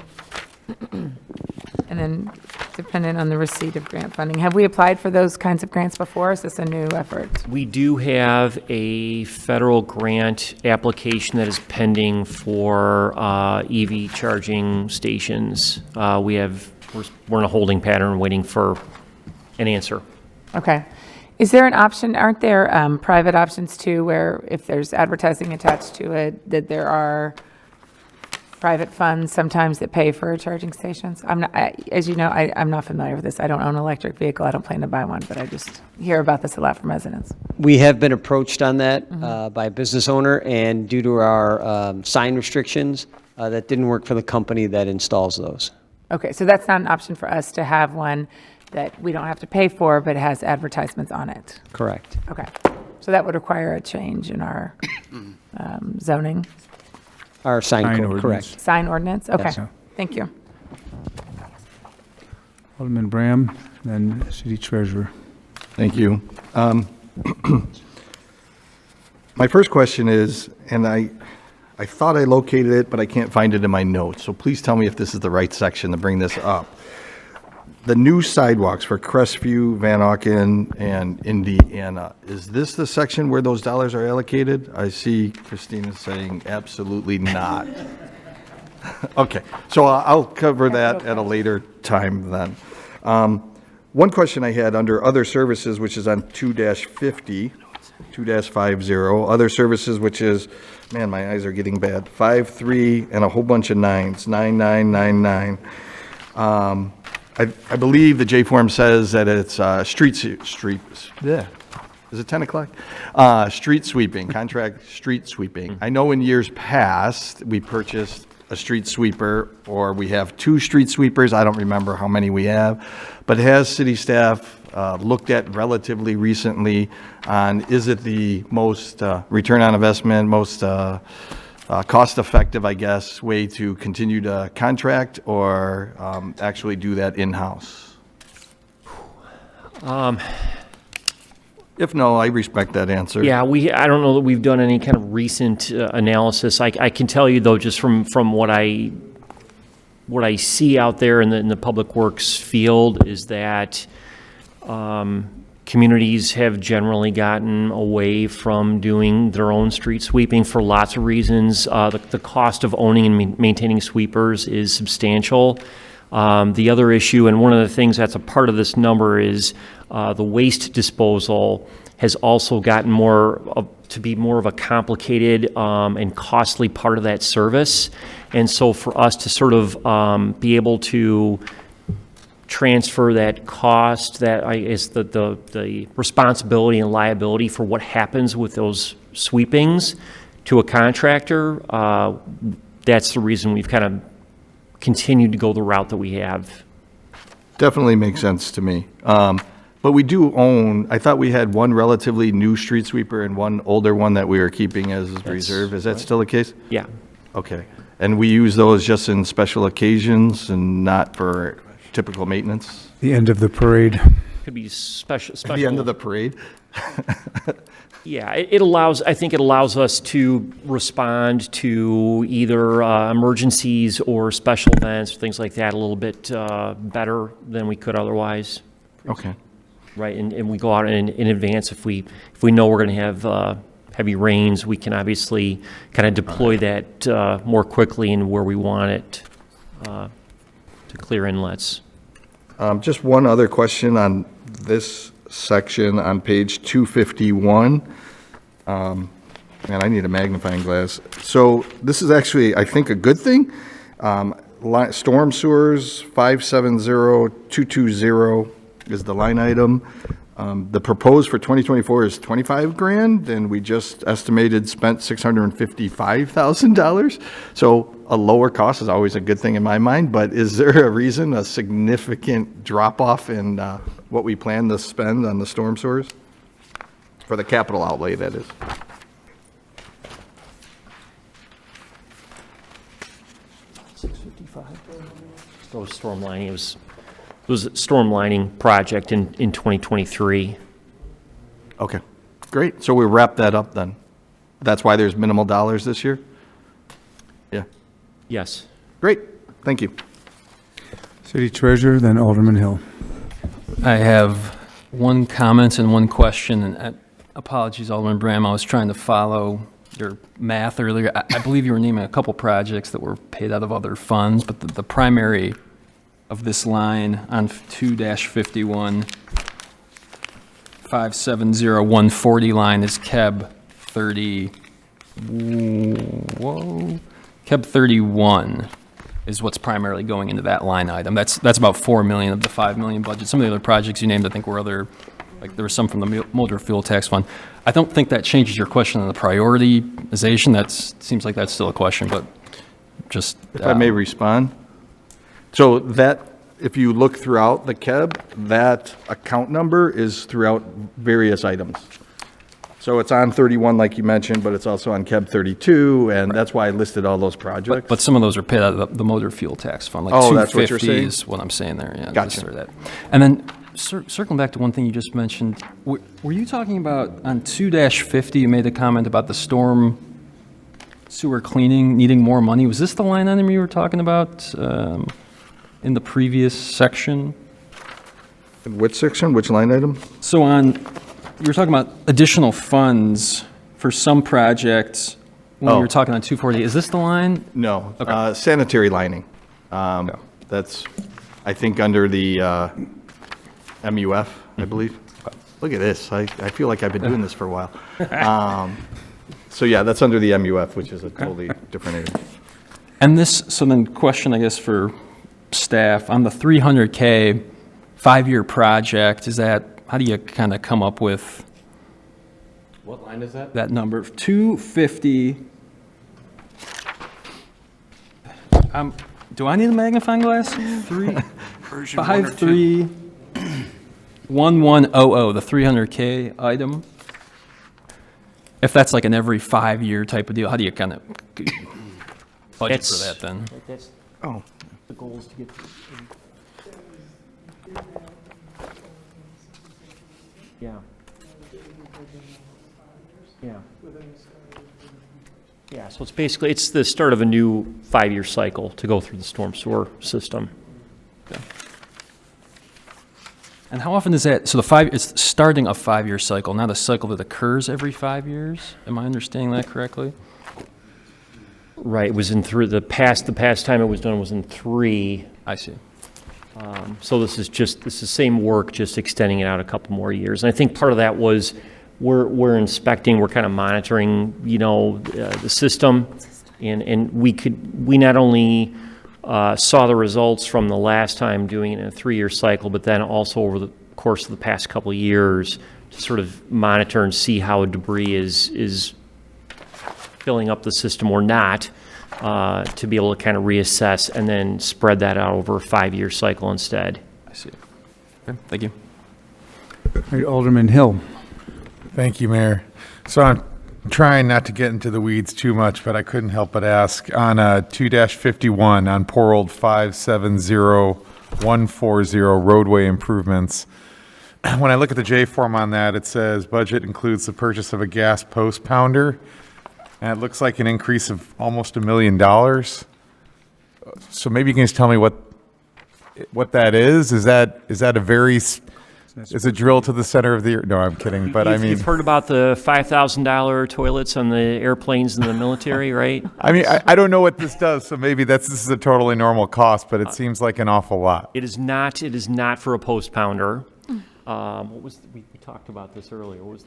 And then dependent on the receipt of grant funding. Have we applied for those kinds of grants before? Is this a new effort?
We do have a federal grant application that is pending for EV charging stations. We're in a holding pattern waiting for an answer.
Okay. Is there an option, aren't there private options too, where if there's advertising attached to it, that there are private funds sometimes that pay for charging stations? As you know, I'm not familiar with this. I don't own an electric vehicle. I don't plan to buy one, but I just hear about this a lot from residents.
We have been approached on that by a business owner, and due to our sign restrictions, that didn't work for the company that installs those.
Okay, so that's not an option for us to have one that we don't have to pay for, but has advertisements on it?
Correct.
Okay, so that would require a change in our zoning,
Our sign
Sign
code,
ordinance.
correct.
sign ordinance? Okay,
Yes.
thank you.
Alderman Bram, then City Treasurer.
Thank you. My first question is, and I thought I located it, but I can't find it in my notes, so please tell me if this is the right section to bring this up. The new sidewalks for Crestview, Van Auken, and Indiana, is this the section where those dollars are allocated? I see Christina saying absolutely not. Okay, so I'll cover that at a later time then. One question I had under other services, which is on 2-50, 2-50, other services, which is, man, my eyes are getting bad, 5-3 and a whole bunch of nines, 9999. I believe the J-form says that it's yeah. Is it 10 o'clock? Street sweeping, contract street sweeping. I know in years past, we purchased a street sweeper, or we have 2 street sweepers. I don't remember how many we have. But has city staff looked at relatively recently on, is it the most return on investment, most cost-effective, I guess, way to continue to contract or actually do that in-house? If no, I respect that answer.
Yeah, I don't know that we've done any kind of recent analysis. I can tell you though, just from what I see out there in the public works field, is that communities have generally gotten away from doing their own street sweeping for lots of reasons. The cost of owning and maintaining sweepers is substantial. The other issue, and one of the things that's a part of this number, is the waste disposal has also gotten to be more of a complicated and costly part of that service. And so for us to sort of be able to transfer that cost, that is the responsibility and liability for what happens with those sweepings to a contractor, that's the reason we've kind of continued to go the route that we have.
Definitely makes sense to me. But we do own, I thought we had one relatively new street sweeper and one older one that we were keeping as reserve. Is that still the case?
Yeah.
Okay. And we use those just in special occasions and not for typical maintenance?
The end of the parade.
Could be special.
The end of the parade?
Yeah, I think it allows us to respond to either emergencies or special events, things like that, a little bit better than we could otherwise.
Okay.
Right, and we go out in advance if we know we're going to have heavy rains. We can obviously kind of deploy that more quickly and where we want it to clear inlets.
Just one other question on this section on page 251. Man, I need a magnifying glass. So this is actually, I think, a good thing. Storm sewers, 570220 is the line item. The proposed for 2024 is 25 grand, and we just estimated spent $655,000. So a lower cost is always a good thing in my mind, but is there a reason, a significant drop-off in what we plan to spend on the storm sewers? For the capital outlay, that is.
Those storm lining, it was a storm lining project in 2023.
Okay, great. So we wrap that up then. That's why there's minimal dollars this year? Yeah.
Yes.
Great, thank you.
City Treasurer, then Alderman Hill.
I have one comment and one question, and apologies, Alderman Bram, I was trying to follow your math earlier. I believe you were naming a couple projects that were paid out of other funds, but the primary of this line on 2-51, 570140 line is KEB 30, KEB 31 is what's primarily going into that line item. That's about 4 million of the 5 million budget. Some of the other projects you named, I think, were other, like there was some from the motor fuel tax fund. I don't think that changes your question on the prioritization. That seems like that's still a question, but just.
If I may respond. So that, if you look throughout the KEB, that account number is throughout various items. So it's on 31, like you mentioned, but it's also on KEB 32, and that's why I listed all those projects.
But some of those are paid out of the motor fuel tax fund, like
Oh, that's what you're
250
saying?
is what I'm saying there, yeah.
Gotcha.
just for that. And then circling back to one thing you just mentioned, were you talking about on 2-50, you made a comment about the storm sewer cleaning needing more money. Was this the line item you were talking about in the previous section?
In which section, which line item?
So you were talking about additional funds for some projects when you
Oh.
were talking on 240. Is this the line?
No,
Okay.
sanitary lining. That's, I think, under the MUF, I believe. Look at this, I feel like I've been doing this for a while. So yeah, that's under the MUF, which is a totally different area.
And this, so then question, I guess, for staff, on the 300K 5-year project, is that, how do you kind of come up with
What line is that?
that number? 250. Do I need a magnifying glass? 531100, the 300K item. If that's like an every 5-year type of deal, how do you kind of budget for that then?
Oh.
The goal is to get. Yeah. Yeah. Yeah, so it's basically, it's the start of a new 5-year cycle to go through the storm sewer system.
And how often is that? So it's starting a 5-year cycle, not a cycle that occurs every 5 years? Am I understanding that correctly?
Right, it was in the past time it was done was in 3.
I see.
So this is the same work, just extending it out a couple more years. And I think part of that was we're inspecting, we're kind of monitoring, the system. And we not only saw the results from the last time doing it in a 3-year cycle, but then also over the course of the past couple of years to sort of monitor and see how debris is filling up the system or not, to be able to kind of reassess and then spread that out over a 5-year cycle instead.
I see. Okay, thank you.
All right, Alderman Hill.
Thank you, Mayor. So I'm trying not to get into the weeds too much, but I couldn't help but ask on 2-51 on poor old 570140 roadway improvements. When I look at the J form on that, it says budget includes the purchase of a gas post pounder, and it looks like an increase of almost $1 million. So maybe you can just tell me what that is. Is that a very is it drilled to the center of the? No, I'm kidding. But I mean,
You've heard about the $5,000 toilets on the airplanes in the military, right?
I mean, I don't know what this does, so maybe this is a totally normal cost, but it seems like an awful lot.
It is not for a post pounder. What was, we talked about this earlier. What was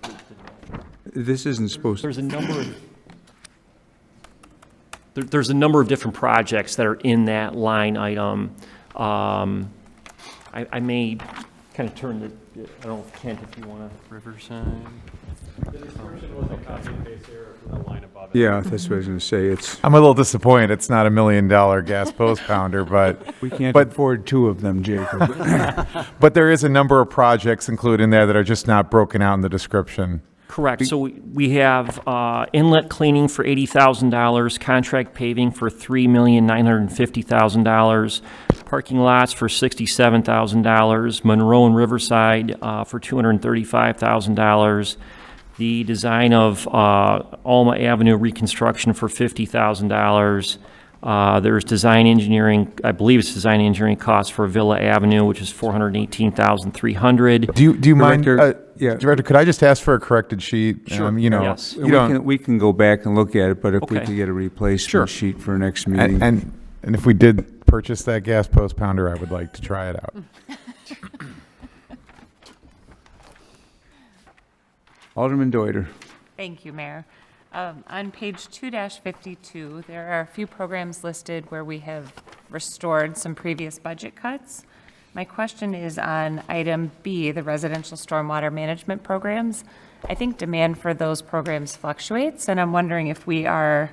This isn't supposed to.
there's a number of different projects that are in that line item. I may kind of turn the, I don't know, Kent, if you want to.
Riverside.
Yeah, that's what I was going to say.
I'm a little disappointed it's not $1 million gas post pounder, but
We can't
But-
afford 2 of them, Jacob.
but there is a number of projects included in there that are just not broken out in the description.
Correct. So we have inlet cleaning for $80,000, contract paving for $3,950,000, parking lots for $67,000, Monroe and Riverside for $235,000, the design of Alma Avenue reconstruction for $50,000, There's design engineering, I believe it's design engineering costs for Villa Avenue, which is $418,300.
Do you mind,
Director, yeah.
Director, could I just ask for a corrected sheet?
Sure.
You know,
Yes.
you don't,
We can go back and look at it, but if we
Okay.
could get a
Sure.
replacement sheet for next meeting.
and if we did purchase that gas post pounder, I would like to try it out.
Alderman Deuter.
Thank you, Mayor. On page 2-52, there are a few programs listed where we have restored some previous budget cuts. My question is on item B, the residential stormwater management programs. I think demand for those programs fluctuates, and I'm wondering if we are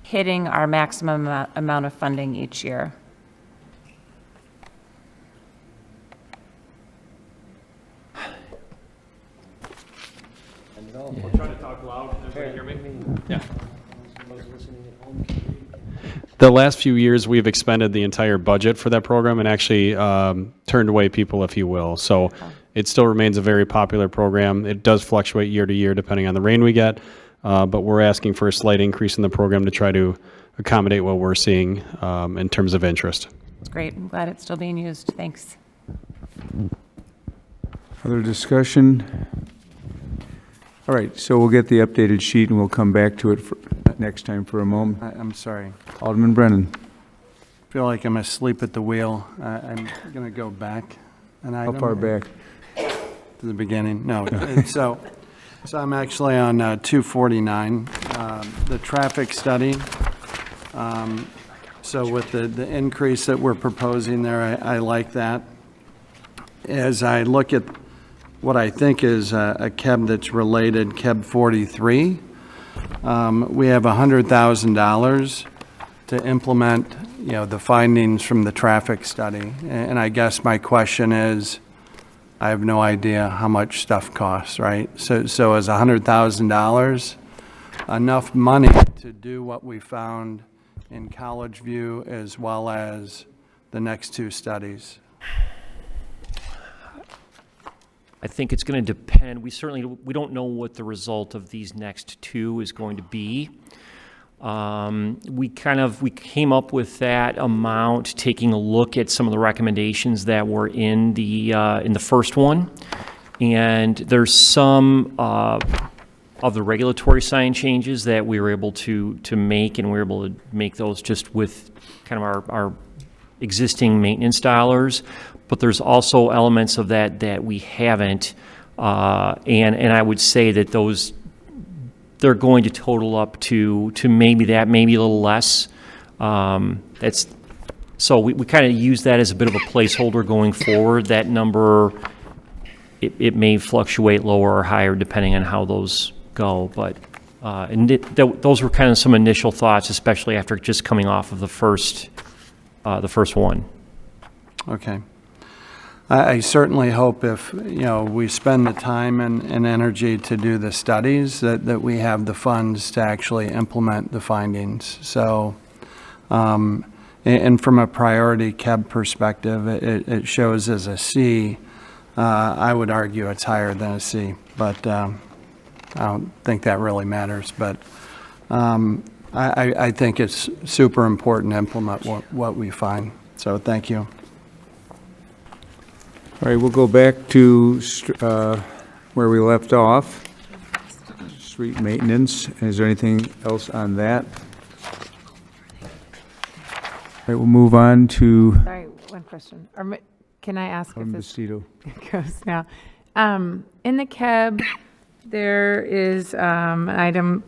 hitting our maximum amount of funding each year.
The last few years, we've expended the entire budget for that program and actually turned away people, if you will. So it still remains a very popular program. It does fluctuate year to year depending on the rain we get, but we're asking for a slight increase in the program to try to accommodate what we're seeing in terms of interest.
It's great. I'm glad it's still being used. Thanks.
Other discussion? All right, so we'll get the updated sheet and we'll come back to it next time for a moment.
I'm sorry.
Alderman Brennan.
Feel like I'm asleep at the wheel. I'm going to go back an item.
How far back?
To the beginning. No. So I'm actually on 249, the traffic study. So with the increase that we're proposing there, I like that. As I look at what I think is a KEB that's related, KEB 43, we have $100,000 to implement, the findings from the traffic study. And I guess my question is, I have no idea how much stuff costs, right? So is $100,000 enough money to do what we found in College View as well as the next two studies?
I think it's going to depend. We don't know what the result of these next two is going to be. We came up with that amount, taking a look at some of the recommendations that were in the first one, and there's some of the regulatory sign changes that we were able to make, and we were able to make those just with kind of our existing maintenance dollars. But there's also elements of that we haven't, and I would say that they're going to total up to maybe a little less. So we kind of use that as a bit of a placeholder going forward. That number, it may fluctuate lower or higher depending on how those go. But those were kind of some initial thoughts, especially after just coming off of the first one.
Okay. I certainly hope if, we spend the time and energy to do the studies, that we have the funds to actually implement the findings. So, and from a priority KEB perspective, it shows as a C. I would argue it's higher than a C, but I don't think that really matters. But I think it's super important to implement what we find. So thank you.
All right, we'll go back to where we left off, street maintenance. Is there anything else on that? All right, we'll move on to
Sorry, one question. Can I ask if this
Bastido.
goes now? In the KEB, there is an item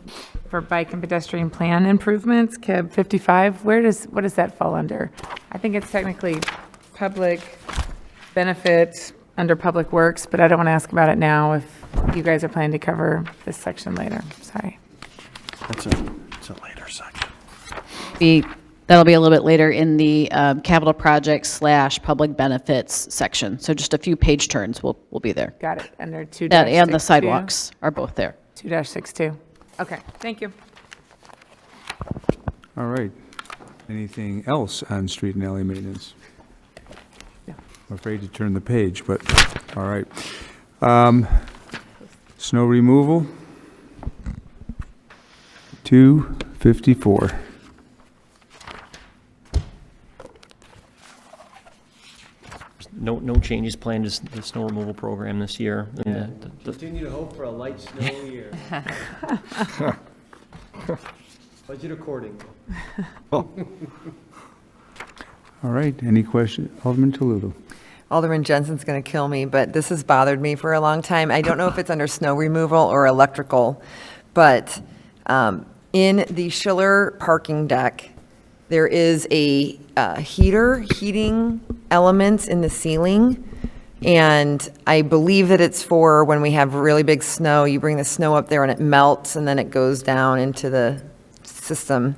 for bike and pedestrian plan improvements, KEB 55. What does that fall under? I think it's technically public benefit under Public Works, but I don't want to ask about it now if you guys are planning to cover this section later. Sorry.
It's a later section.
That'll be a little bit later in the capital projects / public benefits section. So just a few page turns will be there.
Got it. Under 2-62.
That and the sidewalks are both there.
2-62. Okay, thank you.
All right. Anything else on street and alley maintenance? I'm afraid to turn the page, but, all right. Snow removal, 254.
no changes planned to the snow removal program this year. And
Continue to hope for a light snow year. Budget accordingly.
All right, any questions? Alderman Toledo.
Alderman Jensen's going to kill me, but this has bothered me for a long time. I don't know if it's under snow removal or electrical, but in the Schiller parking deck, there is a heating elements in the ceiling, and I believe that it's for when we have really big snow, you bring the snow up there and it melts, and then it goes down into the system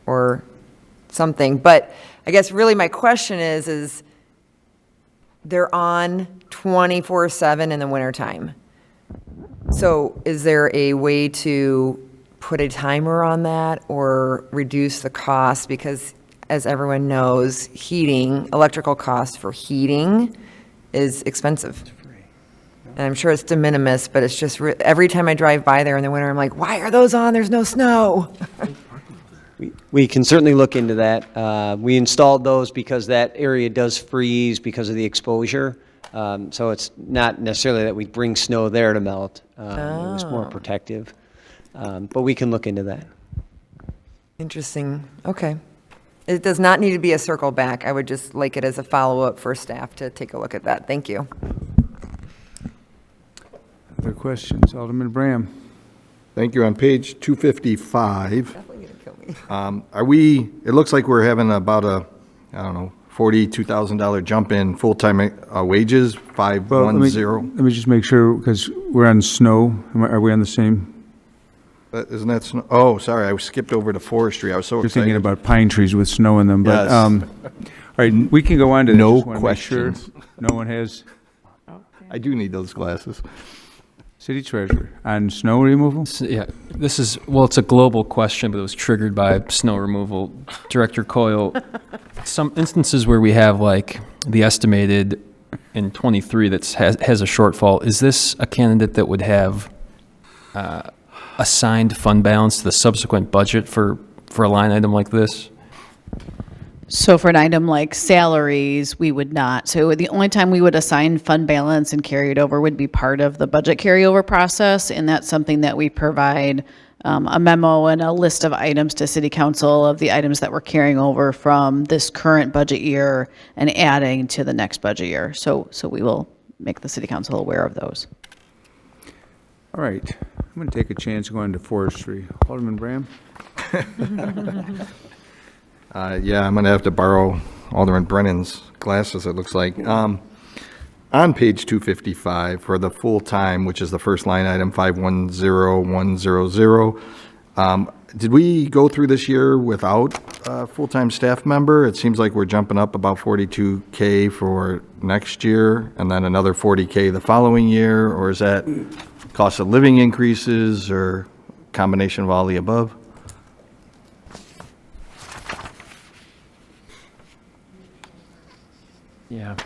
or something. But I guess really my question is they're on 24/7 in the wintertime. So is there a way to put a timer on that or reduce the cost? Because as everyone knows, electrical cost for heating is expensive. And I'm sure it's de minimis, but it's just, every time I drive by there in the winter, I'm like, why are those on? There's no snow.
We can certainly look into that. We installed those because that area does freeze because of the exposure. So it's not necessarily that we bring snow there to melt. It was more protective. But we can look into that.
Interesting. Okay. It does not need to be a circle back. I would just like it as a follow-up for staff to take a look at that. Thank you.
Other questions? Alderman Bram.
Thank you. On page 255,
Definitely gonna kill me.
it looks like we're having about a, I don't know, $42,000 jump in full-time wages,
Well,
510.
let me just make sure, because we're on snow. Are we on the same?
Isn't that snow? Oh, sorry, I skipped over to forestry. I was so
You're
excited.
thinking about pine trees with snow in them, but,
Yes.
all right, we can go on to.
No
just wanna make sure
questions.
No one has.
I do need those glasses.
City treasurer, on snow removal?
Yeah, this is, well, it's a global question, but it was triggered by snow removal. Director Coyle, some instances where we have like the estimated in 23 that has a shortfall, is this a candidate that would have assigned fund balance to the subsequent budget for a line item like this?
So for an item like salaries, we would not. So the only time we would assign fund balance and carry it over would be part of the budget carryover process, and that's something that we provide a memo and a list of items to City Council of the items that we're carrying over from this current budget year and adding to the next budget year. So we will make the City Council aware of those.
All right, I'm going to take a chance going to forestry. Alderman Bram?
Yeah, I'm going to have to borrow Alderman Brennan's glasses, it looks like. On page 255, for the full-time, which is the first line item, 510100, did we go through this year without a full-time staff member? It seems like we're jumping up about 42K for next year, and then another 40K the following year, or is that cost of living increases, or combination of all the above?
Yeah.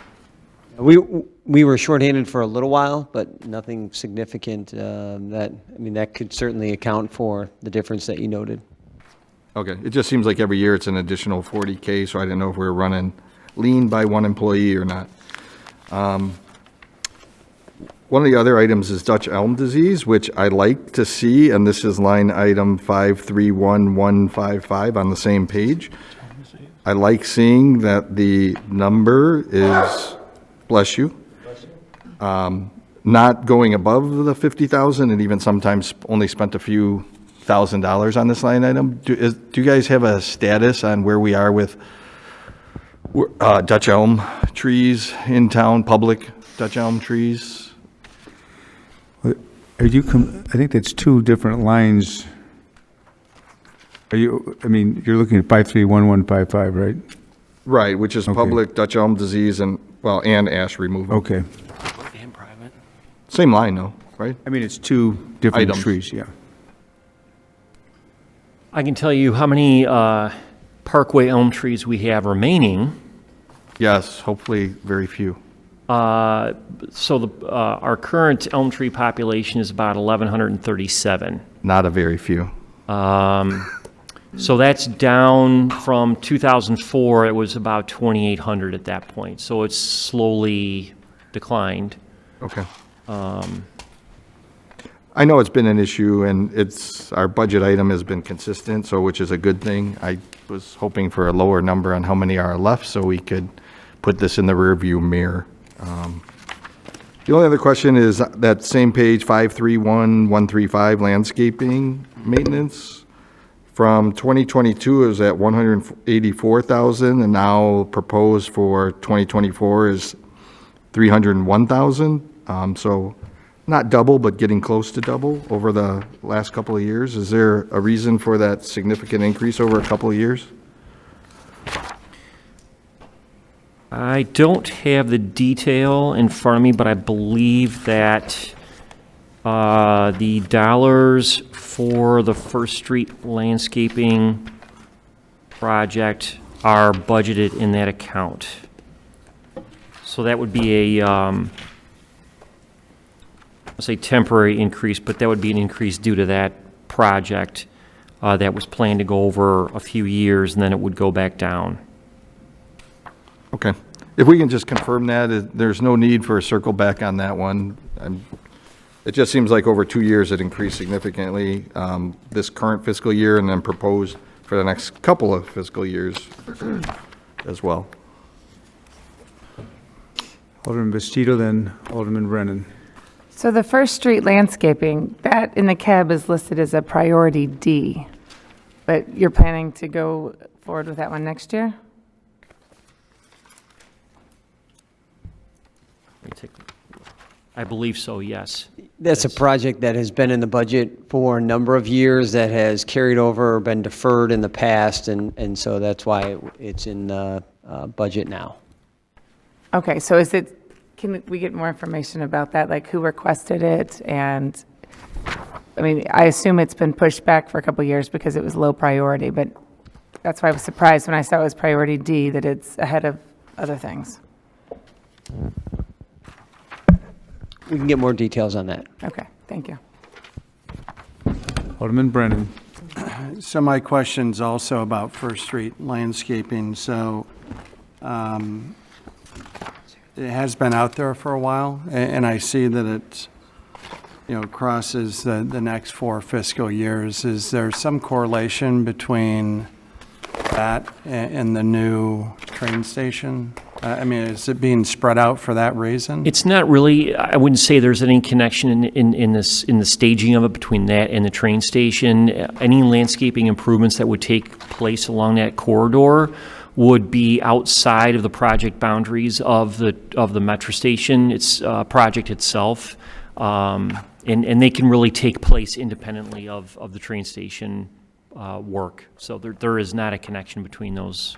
We were shorthanded for a little while, but nothing significant. That could certainly account for the difference that you noted.
Okay, it just seems like every year it's an additional 40K, so I didn't know if we were running lean by one employee or not. One of the other items is Dutch elm disease, which I like to see, and this is line item 531155 on the same page. I like seeing that the number is, bless you, not going above the 50,000, and even sometimes only spent a few $1,000s on this line item. Do you guys have a status on where we are with Dutch elm trees in town, public Dutch elm trees?
I think that's two different lines. You're looking at 531155, right?
Right, which is
Okay.
public Dutch elm disease and ash removal.
Okay.
And private.
Same line though, right?
It's two different
Items.
trees, yeah.
I can tell you how many Parkway elm trees we have remaining.
Yes, hopefully very few.
Our current elm tree population is about 1,137.
Not a very few.
So that's down from 2004, it was about 2,800 at that point. So it's slowly declined.
Okay. I know it's been an issue, and our budget item has been consistent, so which is a good thing. I was hoping for a lower number on how many are left, so we could put this in the rearview mirror. The only other question is that same page, 531135, landscaping maintenance. From 2022, it was at 184,000, and now proposed for 2024 is 301,000. So not double, but getting close to double over the last couple of years. Is there a reason for that significant increase over a couple of years?
I don't have the detail in front of me, but I believe that the dollars for the First Street landscaping project are budgeted in that account. So that would be a, I'll say temporary increase, but that would be an increase due to that project that was planned to go over a few years, and then it would go back down.
Okay. If we can just confirm that, there's no need for a circle back on that one. It just seems like over 2 years it increased significantly, this current fiscal year, and then proposed for the next couple of fiscal years as well.
Alderman Bastido, then Alderman Brennan.
So the First Street landscaping, that in the CAB is listed as a priority D, but you're planning to go forward with that one next year?
I believe so, yes.
That's a project that has been in the budget for a number of years, that has carried over or been deferred in the past, and so that's why it's in the budget now.
Okay, so can we get more information about that, like who requested it? And, I mean, I assume it's been pushed back for a couple of years because it was low priority, but that's why I was surprised when I saw it was priority D, that it's ahead of other things.
We can get more details on that.
Okay, thank you.
Alderman Brennan.
So my question's also about First Street landscaping. So it has been out there for a while, and I see that it, crosses the next 4 fiscal years. Is there some correlation between that and the new train station? I mean, is it being spread out for that reason?
It's not really, I wouldn't say there's any connection in the staging of it between that and the train station. Any landscaping improvements that would take place along that corridor would be outside of the project boundaries of the metro station, its project itself. And they can really take place independently of the train station work. So there is not a connection between those.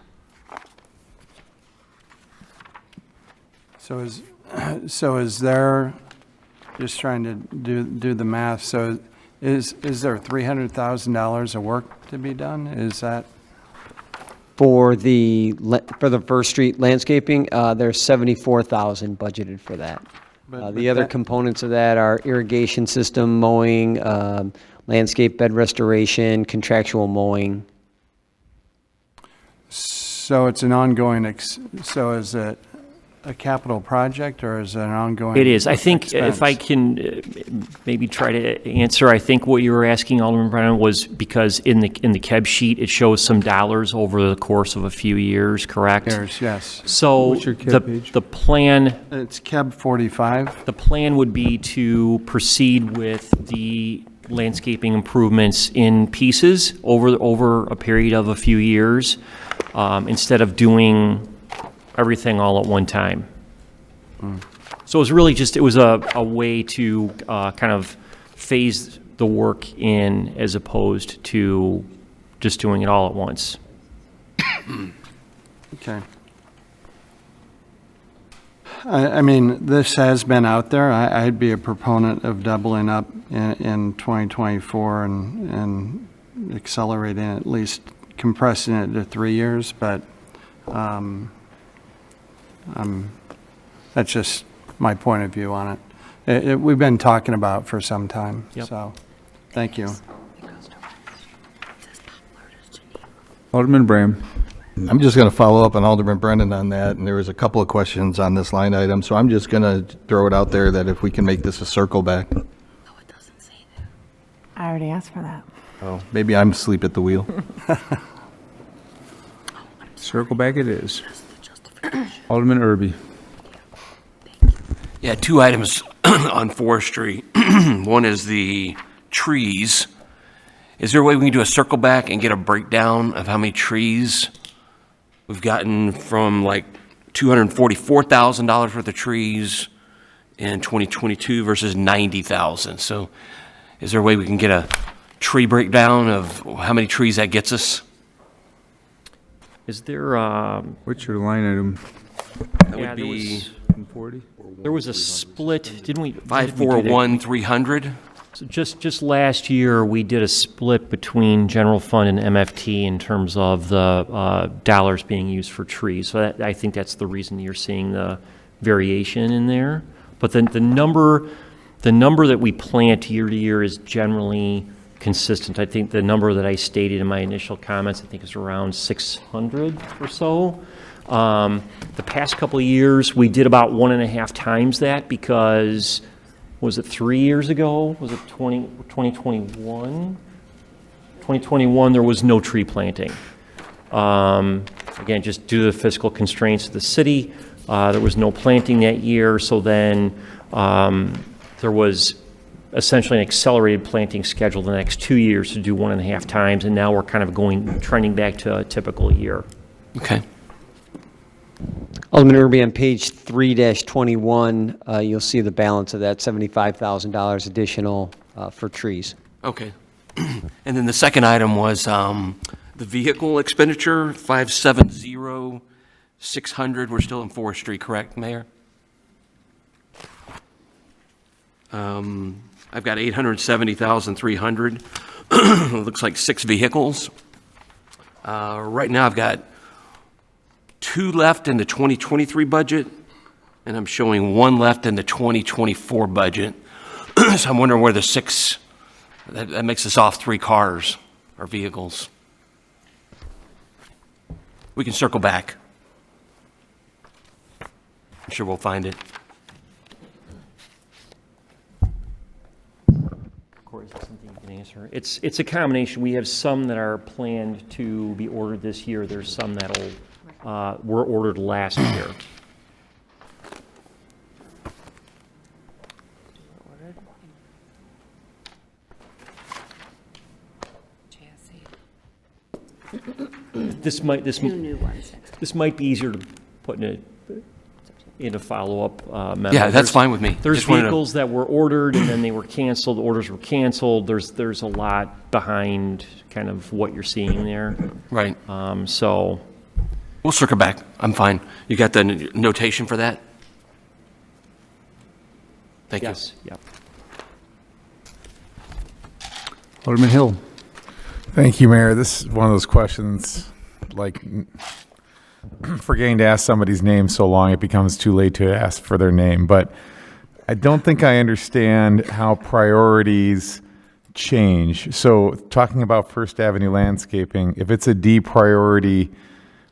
So is there, just trying to do the math, so is there $300,000 of work to be done? Is that?
For the First Street landscaping, there's 74,000 budgeted for that.
But
The other components of that are irrigation system mowing, landscape bed restoration, contractual mowing.
So it's an ongoing, so is it a capital project, or is it an ongoing?
It is. I think
expense?
if I can maybe try to answer, I think what you were asking, Alderman Brennan, was because in the KEB sheet, it shows some dollars over the course of a few years, correct?
Yes.
So
What's your KEB page?
the plan,
It's KEB 45.
the plan would be to proceed with the landscaping improvements in pieces over a period of a few years, instead of doing everything all at one time. So it was really just, it was a way to kind of phase the work in as opposed to just doing it all at once.
Okay. I mean, this has been out there. I'd be a proponent of doubling up in 2024 and accelerating, at least compressing it to 3 years, but that's just my point of view on it. We've been talking about it for some time,
Yep.
so, thank you.
Alderman Braham.
I'm just going to follow up on Alderman Brennan on that, and there was a couple of questions on this line item, so I'm just going to throw it out there that if we can make this a circle back.
I already asked for that.
Oh, maybe I'm asleep at the wheel.
Circle back it is. Alderman Irby.
Yeah, two items on forestry. One is the trees. Is there a way we can do a circle back and get a breakdown of how many trees we've gotten from like $244,000 worth of trees in 2022 versus 90,000? So is there a way we can get a tree breakdown of how many trees that gets us?
Is there,
What's your line item?
That
yeah,
would be
40?
there was a split, didn't we?
541, 300.
So just last year, we did a split between general fund and MFT in terms of the dollars being used for trees. So that, I think that's the reason you're seeing the variation in there. But then the number that we plant year to year is generally consistent. I think the number that I stated in my initial comments, I think is around 600 or so. The past couple of years, we did about 1.5 times that because, was it 3 years ago? Was it 2021? 2021, there was no tree planting. Again, just due to the fiscal constraints of the city, there was no planting that year. So then there was essentially an accelerated planting schedule the next 2 years to do 1.5 times. And now we're kind of trending back to a typical year.
Okay.
Alderman Irby, on page 3-21, you'll see the balance of that $75,000 additional for trees.
Okay. And then the second item was the vehicle expenditure, 570,600. We're still in forestry, correct, Mayor? I've got 870,300. Looks like 6 vehicles. Right now I've got 2 left in the 2023 budget, and I'm showing 1 left in the 2024 budget. So I'm wondering where the 6, that makes us off 3 cars or vehicles. We can circle back. I'm sure we'll find it.
Corey, is that something you can answer? It's a combination. We have some that are planned to be ordered this year. There's some that'll were ordered last year. This might be easier to put in a follow-up memo.
Yeah, that's fine with me.
There's
Just wanted to-
vehicles that were ordered and then they were canceled, orders were canceled. There's a lot behind kind of what you're seeing there.
Right.
So
We'll circle back. I'm fine. You got the notation for that? Thank you.
yes, yeah.
Alderman Hill.
Thank you, Mayor. This is one of those questions, like forgetting to ask somebody's name so long it becomes too late to ask for their name. But I don't think I understand how priorities change. So talking about First Avenue landscaping, if it's a D priority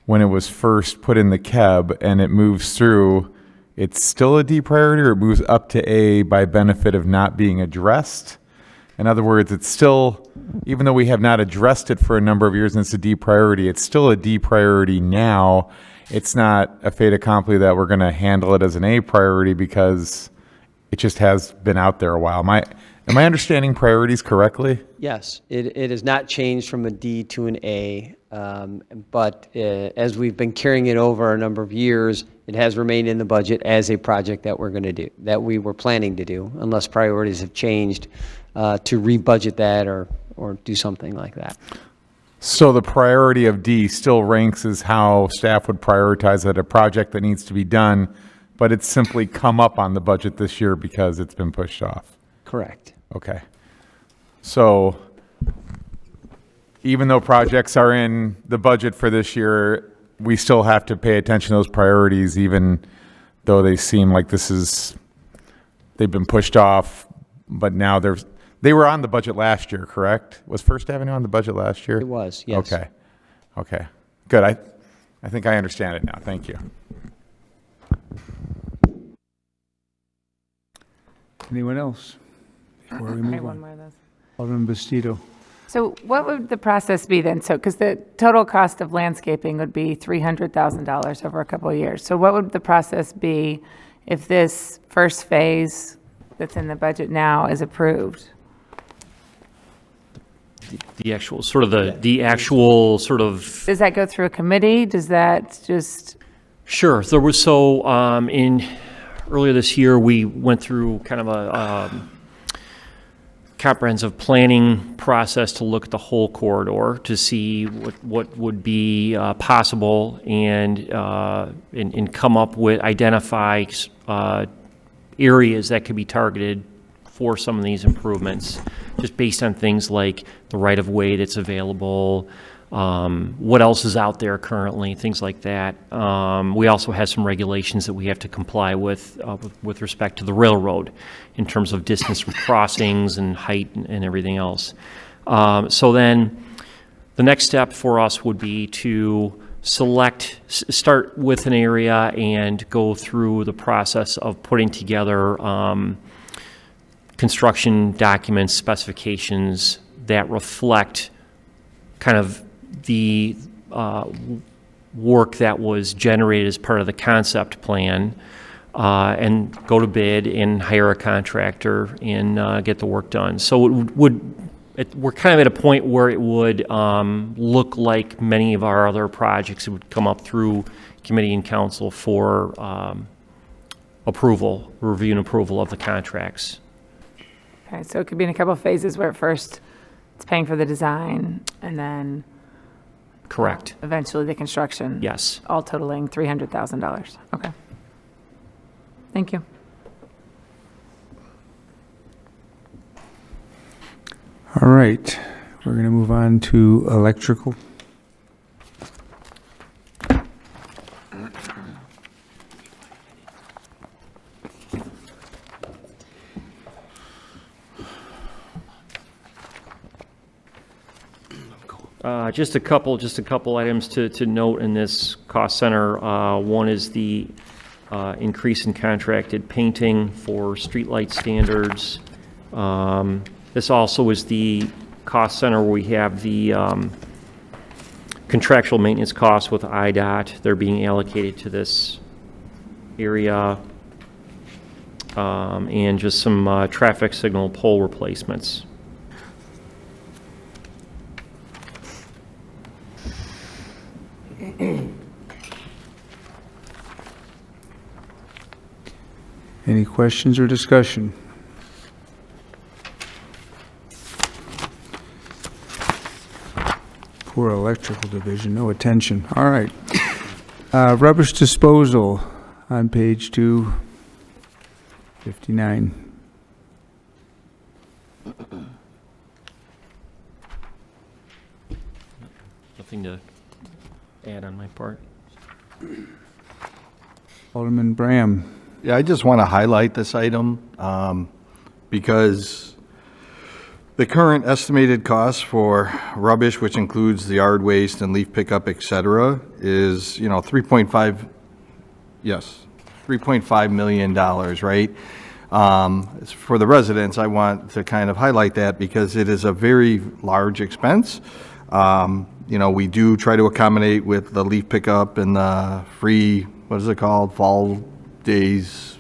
when it was first put in the KEB and it moves through, it's still a D priority, or it moves up to A by benefit of not being addressed? In other words, it's still, even though we have not addressed it for a number of years and it's a D priority, it's still a D priority now. It's not a fait accompli that we're going to handle it as an A priority because it just has been out there a while. Am I understanding priorities correctly?
Yes, it has not changed from a D to an A, but as we've been carrying it over a number of years, it has remained in the budget as a project that we're going to do, that we were planning to do, unless priorities have changed to rebudget that or do something like that.
So the priority of D still ranks as how staff would prioritize at a project that needs to be done, but it's simply come up on the budget this year because it's been pushed off.
Correct.
Okay. So even though projects are in the budget for this year, we still have to pay attention to those priorities, even though they seem like they've been pushed off, but now they were on the budget last year, correct? Was First Avenue on the budget last year?
It was, yes.
Okay. Okay, good. I think I understand it now. Thank you.
Anyone else? Before we move
One
on.
more of those.
Alderman Bastido.
So what would the process be then? So, because the total cost of landscaping would be $300,000 over a couple of years. So what would the process be if this first phase that's in the budget now is approved?
The actual, sort of the actual sort of.
Does that go through a committee? Does that just,
Sure. There was, earlier this year, we went through kind of a comprehensive planning process to look at the whole corridor to see what would be possible and come up with, identify areas that could be targeted for some of these improvements, just based on things like the right-of-way that's available, what else is out there currently, things like that. We also have some regulations that we have to comply with respect to the railroad in terms of distance from crossings and height and everything else. So then the next step for us would be to start with an area and go through the process of putting together construction documents, specifications that reflect kind of the work that was generated as part of the concept plan, and go to bid and hire a contractor and get the work done. So we're kind of at a point where it would look like many of our other projects. It would come up through committee and council for review and approval of the contracts.
okay, so it could be in a couple of phases where at first it's paying for the design and then
Correct.
eventually the construction.
Yes.
All totaling $300,000. Okay. Thank you.
All right, we're going to move on to electrical.
Just a couple items to note in this cost center. One is the increase in contracted painting for streetlight standards. This also is the cost center where we have the contractual maintenance costs with IDOT. They're being allocated to this area. And just some traffic signal pole replacements.
Any questions or discussion? Poor electrical division, no attention. All right. Rubbish disposal on page 259.
Nothing to add on my part.
Alderman Bram.
Yeah, I just want to highlight this item because the current estimated cost for rubbish, which includes the yard waste and leaf pickup, et cetera, is, $3.5 million, right? For the residents, I want to kind of highlight that because it is a very large expense. We do try to accommodate with the leaf pickup and the free, what is it called, fall days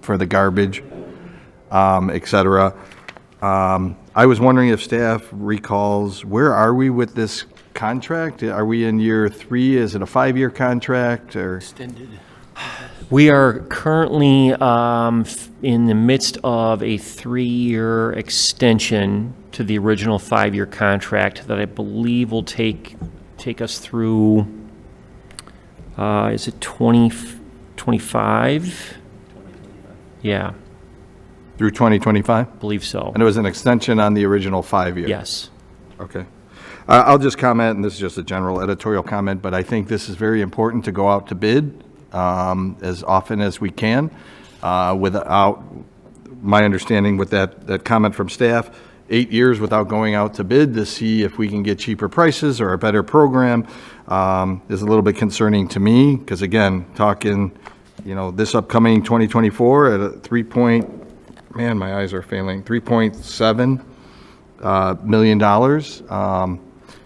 for the garbage, et cetera. I was wondering if staff recalls, where are we with this contract? Are we in year 3? Is it a 5-year contract or?
Extended.
We are currently in the midst of a 3-year extension to the original 5-year contract that I believe will take us through, is it 2025? Yeah,
Through 2025?
believe so.
And it was an extension on the original 5-year?
Yes.
Okay. I'll just comment, and this is just a general editorial comment, but I think this is very important to go out to bid as often as we can. Without my understanding with that comment from staff 8 years without going out to bid to see if we can get cheaper prices or a better program is a little bit concerning to me, because again, talking, this upcoming 2024 at a my eyes are failing, $3.7 million.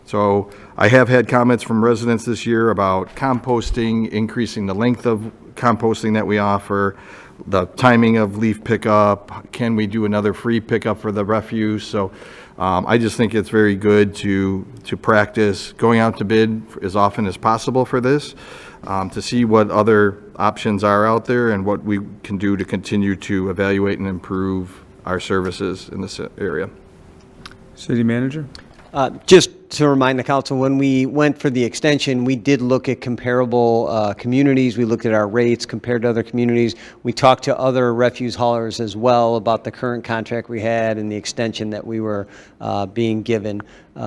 So I have had comments from residents this year about composting, increasing the length of composting that we offer, the timing of leaf pickup, can we do another free pickup for the refuse? So I just think it's very good to practice going out to bid as often as possible for this, to see what other options are out there and what we can do to continue to evaluate and improve our services in this area.
City Manager?
Just to remind the council, when we went for the extension, we did look at comparable communities. We looked at our rates compared to other communities. We talked to other refuse haulers as well about the current contract we had and the extension that we were being given.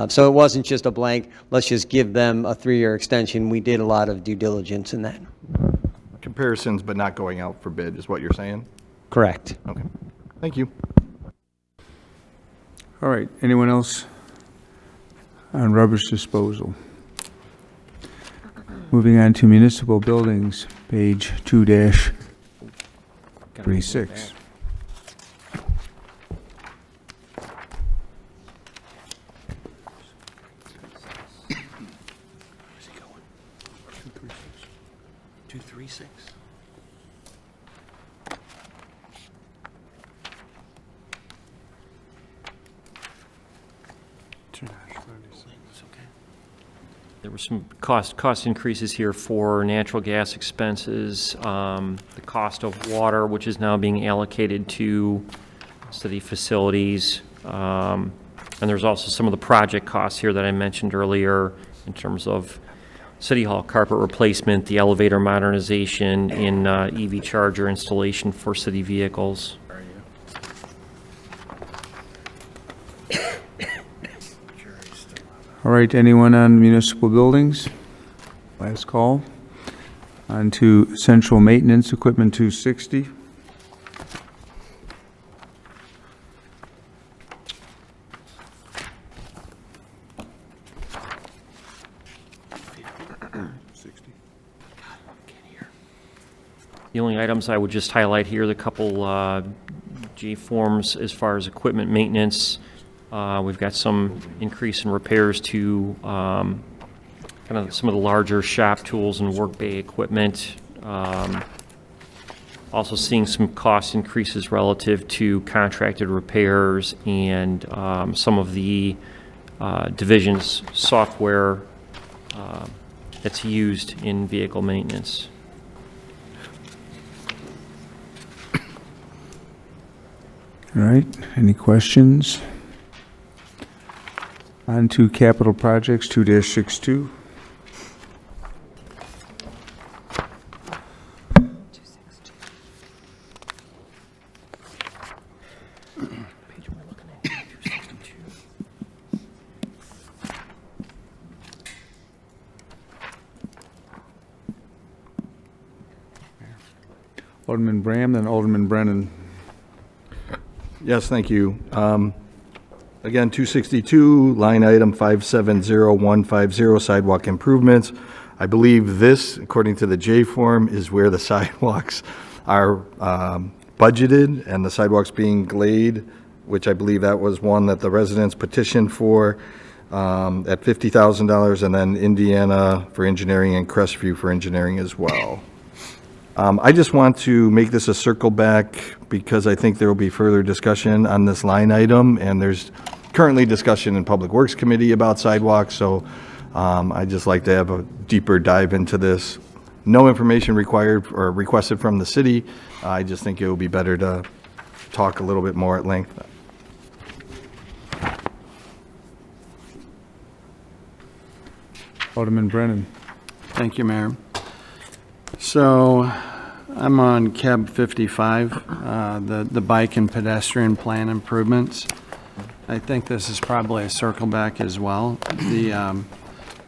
So it wasn't just a blank, let's just give them a 3-year extension. We did a lot of due diligence in that.
Comparisons, but not going out for bid is what you're saying?
Correct.
Okay. Thank you.
All right, anyone else on rubbish disposal? Moving on to municipal buildings, page 2-36.
Where's he going? 236.
There were some cost increases here for natural gas expenses, the cost of water, which is now being allocated to city facilities. And there's also some of the project costs here that I mentioned earlier in terms of City Hall carpet replacement, the elevator modernization, and EV charger installation for city vehicles.
All right, anyone on municipal buildings? Last call. On to central maintenance equipment 260.
The only items I would just highlight here, the couple J forms as far as equipment maintenance. We've got some increase in repairs to kind of some of the larger shop tools and work bay equipment. Also seeing some cost increases relative to contracted repairs and some of the division's software that's used in vehicle maintenance.
All right, any questions? On to capital projects 2-62. Alderman Bram, then Alderman Brennan.
Yes, thank you. Again, 262, line item 570150, sidewalk improvements. I believe this, according to the J form, is where the sidewalks are budgeted and the sidewalks being glayed, which I believe that was one that the residents petitioned for at $50,000, and then Indiana for engineering and Crestview for engineering as well. I just want to make this a circle back because I think there will be further discussion on this line item, and there's currently discussion in Public Works Committee about sidewalks, so I'd just like to have a deeper dive into this. No information required or requested from the city. I just think it would be better to talk a little bit more at length.
Alderman Brennan.
Thank you, Mayor. So I'm on CAB 55, the bike and pedestrian plan improvements. I think this is probably a circle back as well. The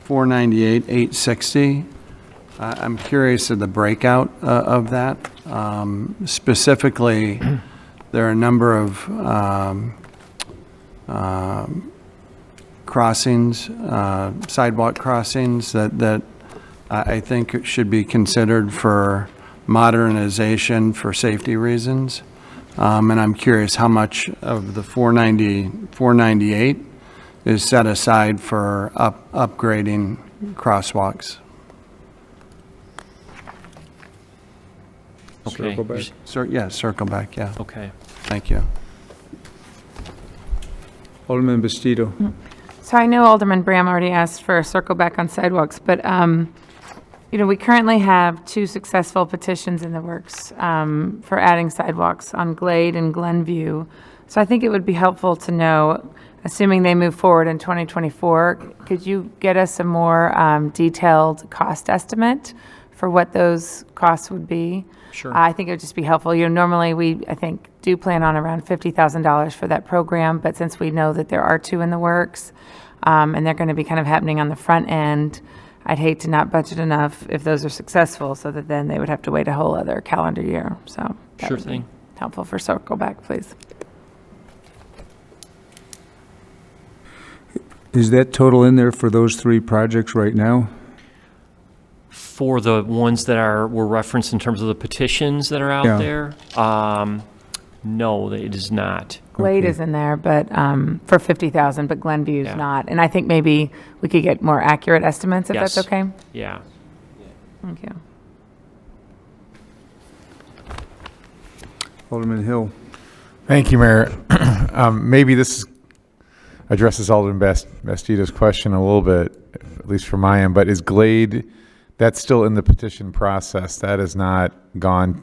498,860, I'm curious of the breakout of that. Specifically, there are a number of crossings, sidewalk crossings that I think should be considered for modernization for safety reasons. And I'm curious how much of the 498 is set aside for upgrading crosswalks.
Okay.
Circle back.
Circle back, yeah.
Okay.
Thank you.
Alderman Bastido.
So I know Alderman Bram already asked for a circle back on sidewalks, but, we currently have 2 successful petitions in the works for adding sidewalks on Glade and Glenview. So I think it would be helpful to know, assuming they move forward in 2024, could you get us a more detailed cost estimate for what those costs would be?
Sure.
I think it would just be helpful. Normally we, I think, do plan on around $50,000 for that program, but since we know that there are 2 in the works, and they're going to be kind of happening on the front end, I'd hate to not budget enough if those are successful, so that then they would have to wait a whole other calendar year. So that
Sure
would be
thing.
helpful for circle back, please.
Is that total in there for those 3 projects right now?
For the ones that were referenced in terms of the petitions that are out
Yeah.
there, no, it is not.
Glade
Okay.
is in there, but for 50,000, but Glenview's
Yeah.
not. And I think maybe we could get more accurate estimates if that's
Yes.
okay.
Yeah.
Thank you.
Alderman Hill.
Thank you, Mayor. Maybe this addresses Alderman Bastido's question a little bit, at least from my end, but is Glade, that's still in the petition process? That has not gone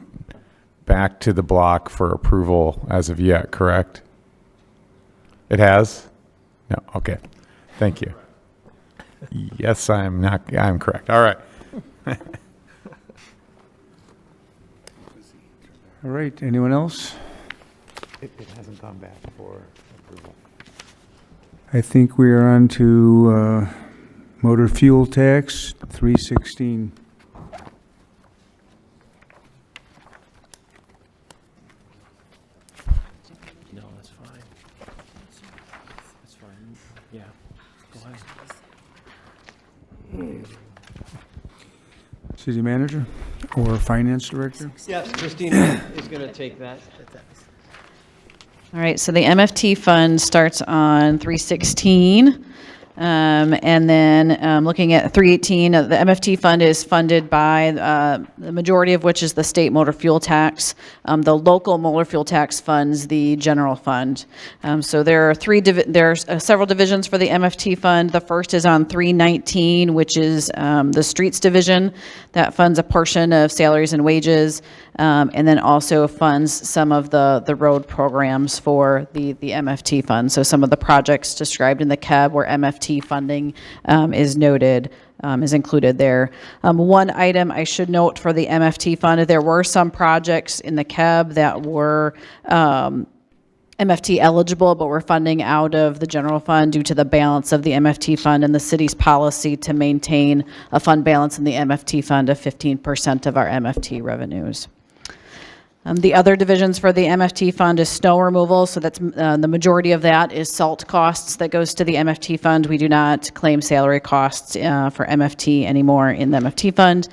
back to the block for approval as of yet, correct? It has? No, okay. Thank you. Yes, I'm correct. All right.
All right, anyone else?
It hasn't gone back for approval.
I think we are on to motor fuel tax, 316.
No, that's fine. That's fine. Yeah. Go ahead.
City manager or finance director?
Yes, Christina is going to take that.
All right, so the MFT fund starts on 316. And then looking at 318, the MFT fund is funded by the majority of which is the state motor fuel tax. The local motor fuel tax funds the general fund. So there are there's several divisions for the MFT fund. The first is on 319, which is the streets division that funds a portion of salaries and wages, and then also funds some of the road programs for the MFT fund. So some of the projects described in the CAB where MFT funding is noted, is included there. One item I should note for the MFT fund, there were some projects in the CAB that were MFT eligible, but we're funding out of the general fund due to the balance of the MFT fund and the city's policy to maintain a fund balance in the MFT fund of 15% of our MFT revenues. The other divisions for the MFT fund is snow removal, so that's the majority of that is salt costs that goes to the MFT fund. We do not claim salary costs for MFT anymore in the MFT fund.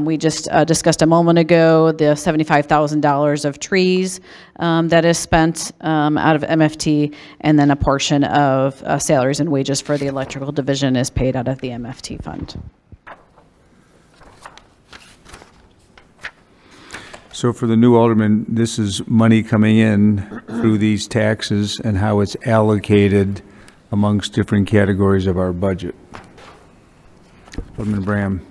We just discussed a moment ago the $75,000 of trees that is spent out of MFT, and then a portion of salaries and wages for the electrical division is paid out of the MFT fund.
So for the new alderman, this is money coming in through these taxes and how it's allocated amongst different categories of our budget. Alderman Bram.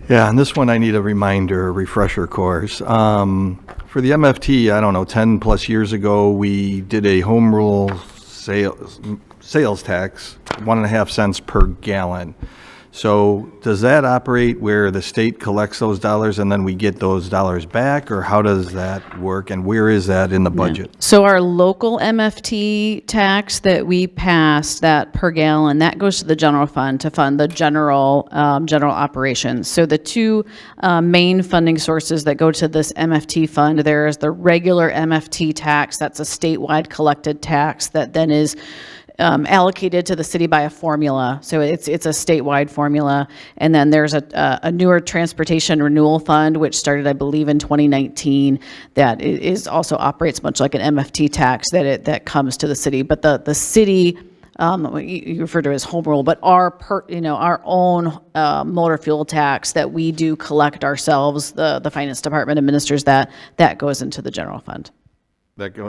Yeah, and this one I need a reminder, a refresher course. For the MFT, I don't know, 10 plus years ago, we did a home rule sales tax, 1.5 cents per gallon. So does that operate where the state collects those dollars and then we get those dollars back? Or how does that work and where is that in the budget?
So our local MFT tax that we passed, that per gallon, that goes to the general fund to fund the general operations. So the two main funding sources that go to this MFT fund, there is the regular MFT tax, that's a statewide collected tax that then is allocated to the city by a formula. So it's a statewide formula. And then there's a newer transportation renewal fund, which started, I believe, in 2019, that is also operates much like an MFT tax that comes to the city. But the city, you refer to it as home rule, but our own motor fuel tax that we do collect ourselves, the finance department administers that goes into the general fund.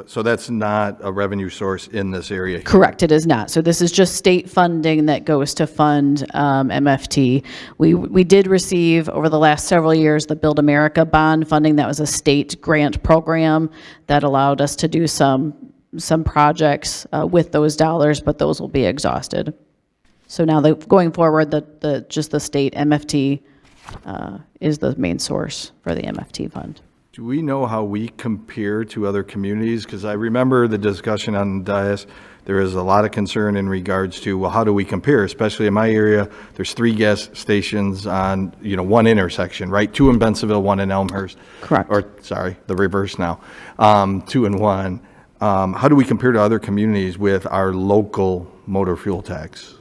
So that's not a revenue source in this area here?
Correct, it is not. So this is just state funding that goes to fund MFT. We did receive, over the last several years, the Build America bond funding. That was a state grant program that allowed us to do some projects with those dollars, but those will be exhausted. So now going forward, just the state MFT is the main source for the MFT fund.
Do we know how we compare to other communities? Because I remember the discussion on the dais, there is a lot of concern in regards to, well, how do we compare? Especially in my area, there's 3 gas stations on, one intersection, right? 2 in Bensenville, 1 in Elmhurst.
Correct.
Or, sorry, the reverse now. 2 and 1. How do we compare to other communities with our local motor fuel tax?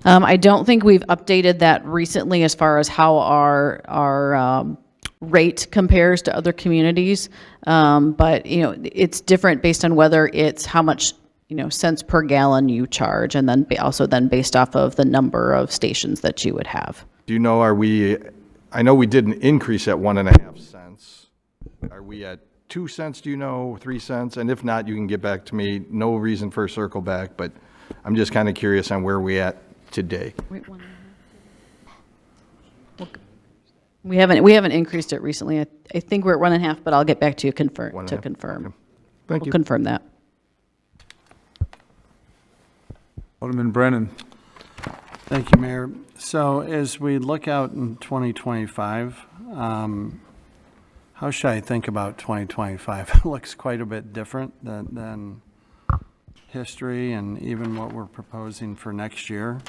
I don't think we've updated that recently as far as how our rate compares to other communities, but it's different based on whether it's how much cents per gallon you charge, and then also based off of the number of stations that you would have.
Do you know, I know we did an increase at 1.5 cents. Are we at 2 cents, do you know, 3 cents? And if not, you can get back to me. No reason for a circle back, but I'm just kind of curious on where we at today.
We haven't increased it recently. I think we're at 1.5, but I'll get back to you to confirm.
Okay. Thank you.
We'll confirm that.
Alderman Brennan.
Thank you, Mayor. So as we look out in 2025, how should I think about 2025? It looks quite a bit different than history and even what we're proposing for next year.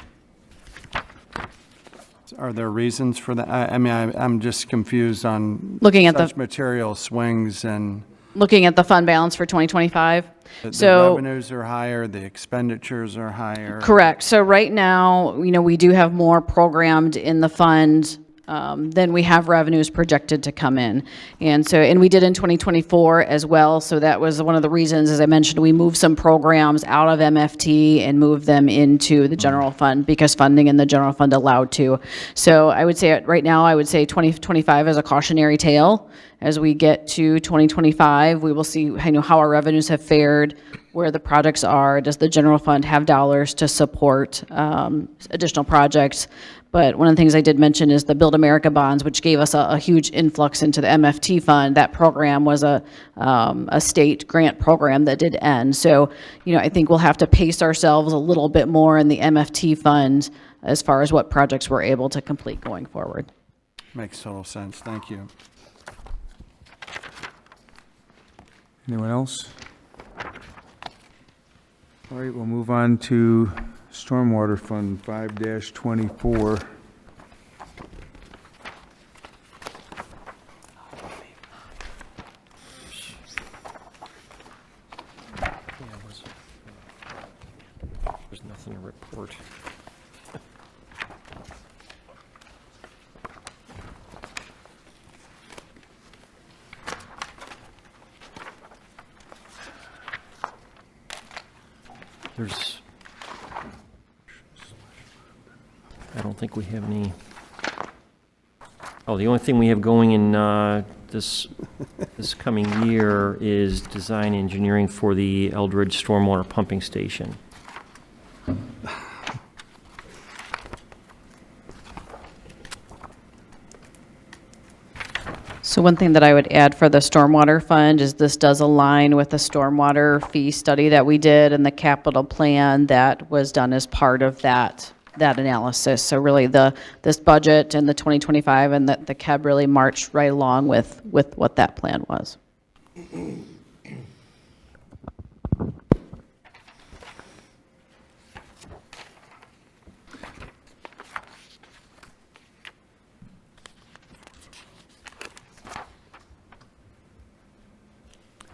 Are there reasons for that? I mean, I'm just confused on
Looking at
such material swings and
looking at the fund balance for 2025.
the revenues are higher, the expenditures are higher.
Correct. So right now, we do have more programmed in the fund than we have revenues projected to come in. And we did in 2024 as well. So that was one of the reasons, as I mentioned, we moved some programs out of MFT and moved them into the general fund because funding in the general fund allowed to. So I would say right now, 2025 is a cautionary tale. As we get to 2025, we will see how our revenues have fared, where the projects are. Does the general fund have dollars to support additional projects? But one of the things I did mention is the Build America bonds, which gave us a huge influx into the MFT fund. That program was a state grant program that did end. So, I think we'll have to pace ourselves a little bit more in the MFT fund as far as what projects we're able to complete going forward.
Makes total sense. Thank you.
Anyone else? All right, we'll move on to Stormwater Fund 5-24.
There's nothing to report. I don't think we have any. Oh, the only thing we have going in this coming year is design engineering for the Eldridge Stormwater Pumping Station.
So one thing that I would add for the stormwater fund is this does align with the stormwater fee study that we did and the capital plan that was done as part of that that analysis. So really this budget and the 2025 and the CAB really marched right along with what that plan was.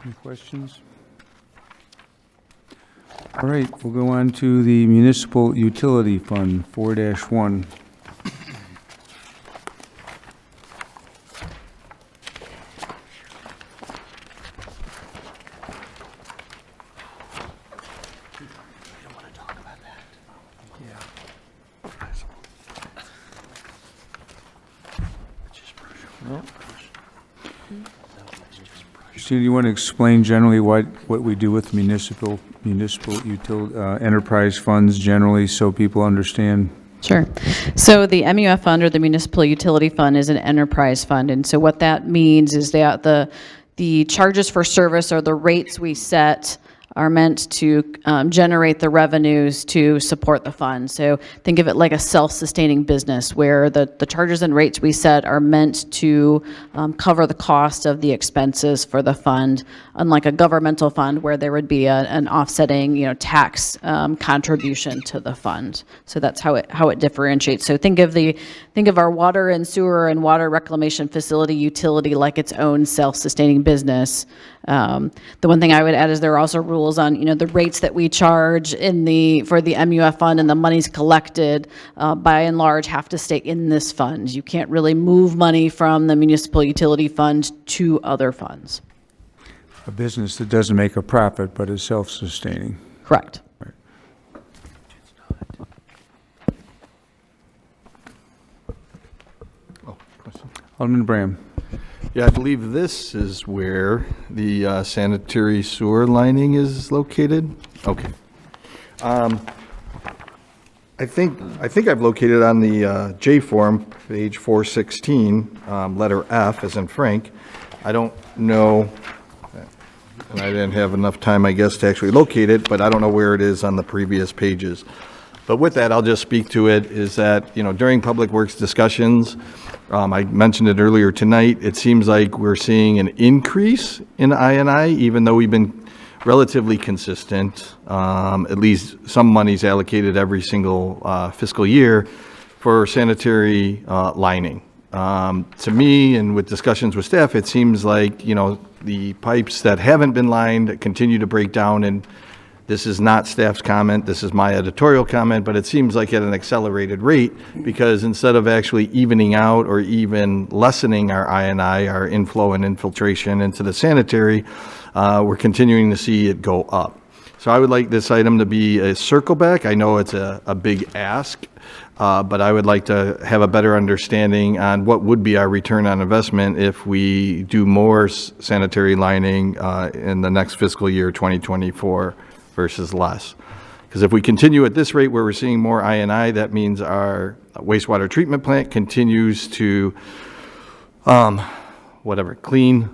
Any questions? All right, we'll go on to the Municipal Utility Fund, 4-1. Christine, do you want to explain generally what we do with municipal utility enterprise funds generally, so people understand?
Sure. So the MUF fund, or the Municipal Utility Fund, is an enterprise fund. And so what that means is that the charges for service, or the rates we set, are meant to generate the revenues to support the fund. So think of it like a self-sustaining business, where the charges and rates we set are meant to cover the cost of the expenses for the fund, unlike a governmental fund where there would be an offsetting, tax contribution to the fund. So that's how it differentiates. So think of our water and sewer and water reclamation facility utility like its own self-sustaining business. The one thing I would add is there are also rules on, the rates that we charge for the MUF fund, and the monies collected, by and large, have to stay in this fund. You can't really move money from the municipal utility fund to other funds.
A business that doesn't make a profit but is self-sustaining.
Correct.
Right.
Oh, question.
Alderman Braham.
Yeah, I believe this is where the sanitary sewer lining is located. Okay. I think I've located on the J form, page 416, letter F, as in Frank. I don't know, and I didn't have enough time, I guess, to actually locate it, but I don't know where it is on the previous pages. But with that, I'll just speak to it, is that, during Public Works discussions, I mentioned it earlier tonight, it seems like we're seeing an increase in I&I, even though we've been relatively consistent. At least some money's allocated every single fiscal year for sanitary lining. To me, and with discussions with staff, it seems like, the pipes that haven't been lined continue to break down, and this is not staff's comment, this is my editorial comment, but it seems like at an accelerated rate, because instead of actually evening out or even lessening our I&I, our inflow and infiltration into the sanitary, we're continuing to see it go up. So I would like this item to be a circle back. I know it's a big ask, but I would like to have a better understanding on what would be our return on investment if we do more sanitary lining in the next fiscal year, 2024, versus less. Because if we continue at this rate where we're seeing more I&I, that means our wastewater treatment plant continues to, clean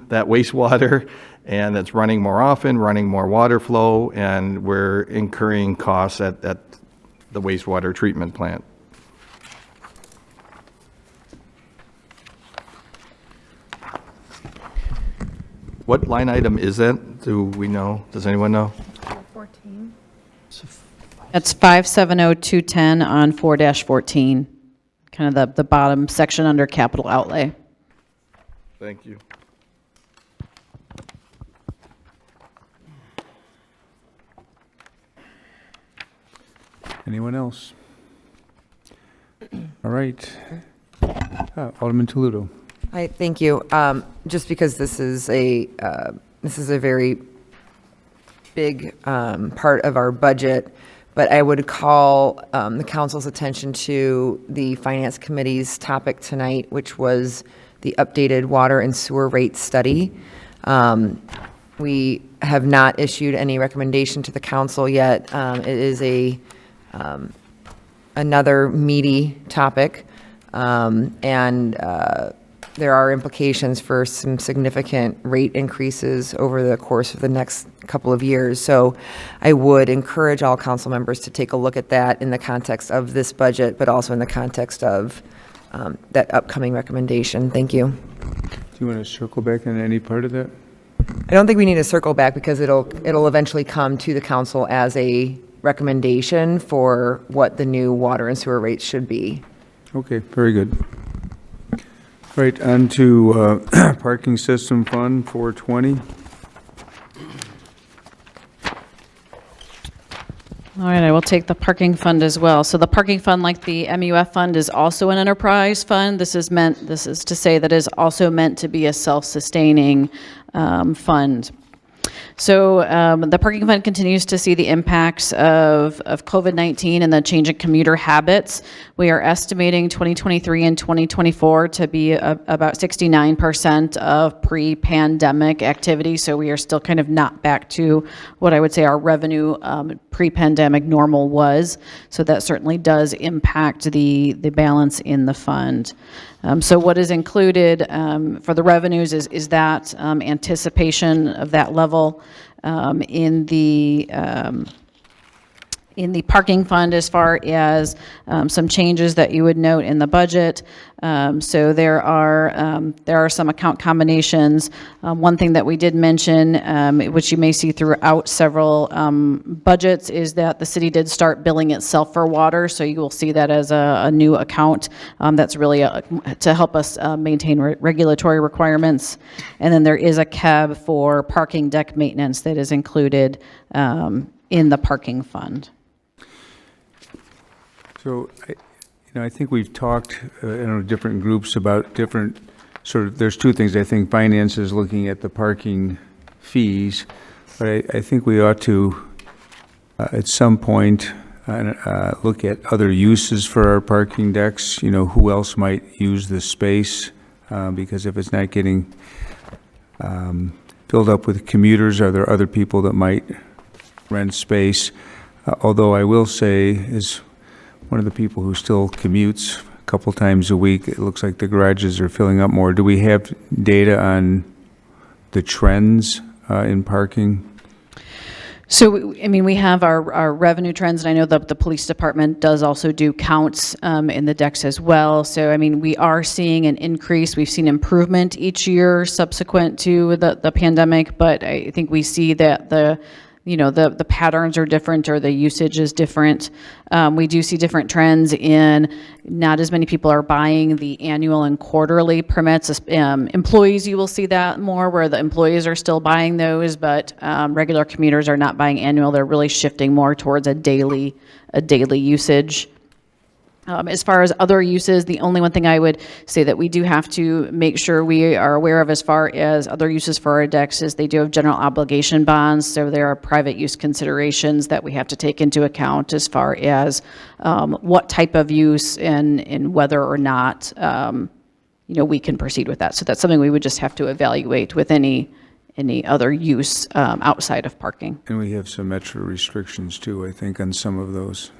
that wastewater, and that's running more often, running more water flow, and we're incurring costs at the wastewater treatment plant. What line item is that? Do we know? Does anyone know?
14.
That's 570210 on 4-14, kind of the bottom section under capital outlay.
Thank you.
Anyone else? All right. Alderman Toledo.
Hi, thank you. Just because this is a very big part of our budget, but I would call the council's attention to the Finance Committee's topic tonight, which was the updated water and sewer rate study. We have not issued any recommendation to the council yet. It is another meaty topic, and there are implications for some significant rate increases over the course of the next couple of years. So I would encourage all council members to take a look at that in the context of this budget, but also in the context of that upcoming recommendation. Thank you.
Do you want to circle back on any part of that?
I don't think we need to circle back because it'll eventually come to the council as a recommendation for what the new water and sewer rates should be.
Okay, very good. Right, on to Parking System Fund 420.
All right, I will take the parking fund as well. So the parking fund, like the MUF fund, is also an enterprise fund. This is to say that it is also meant to be a self-sustaining fund. So the parking fund continues to see the impacts of COVID-19 and the change in commuter habits. We are estimating 2023 and 2024 to be about 69% of pre-pandemic activity. So we are still kind of not back to what I would say our revenue pre-pandemic normal was. So that certainly does impact the balance in the fund. So what is included for the revenues is that anticipation of that level in the parking fund, as far as some changes that you would note in the budget. So there are some account combinations. One thing that we did mention, which you may see throughout several budgets, is that the city did start billing itself for water. So you will see that as a new account that's really to help us maintain regulatory requirements. And then there is a CAB for parking deck maintenance that is included in the parking fund.
So, I think we've talked in different groups about different there's two things. I think finance is looking at the parking fees, but I think we ought to, at some point, look at other uses for our parking decks. Who else might use this space? Because if it's not getting filled up with commuters, are there other people that might rent space? Although I will say, as one of the people who still commutes a couple times a week, it looks like the garages are filling up more. Do we have data on the trends in parking?
So, we have our revenue trends, and I know that the police department does also do counts in the decks as well. So, we are seeing an increase. We've seen improvement each year subsequent to the pandemic, but I think we see that the patterns are different, or the usage is different. We do see different trends in not as many people are buying the annual and quarterly permits. Employees, you will see that more, where the employees are still buying those, but regular commuters are not buying annual. They're really shifting more towards a daily usage. As far as other uses, the only one thing I would say that we do have to make sure we are aware of as far as other uses for our decks is they do have general obligation bonds. So there are private use considerations that we have to take into account as far as what type of use and whether or not we can proceed with that. So that's something we would just have to evaluate with any other use outside of parking.
And we have some metro restrictions too, I think, on some of those.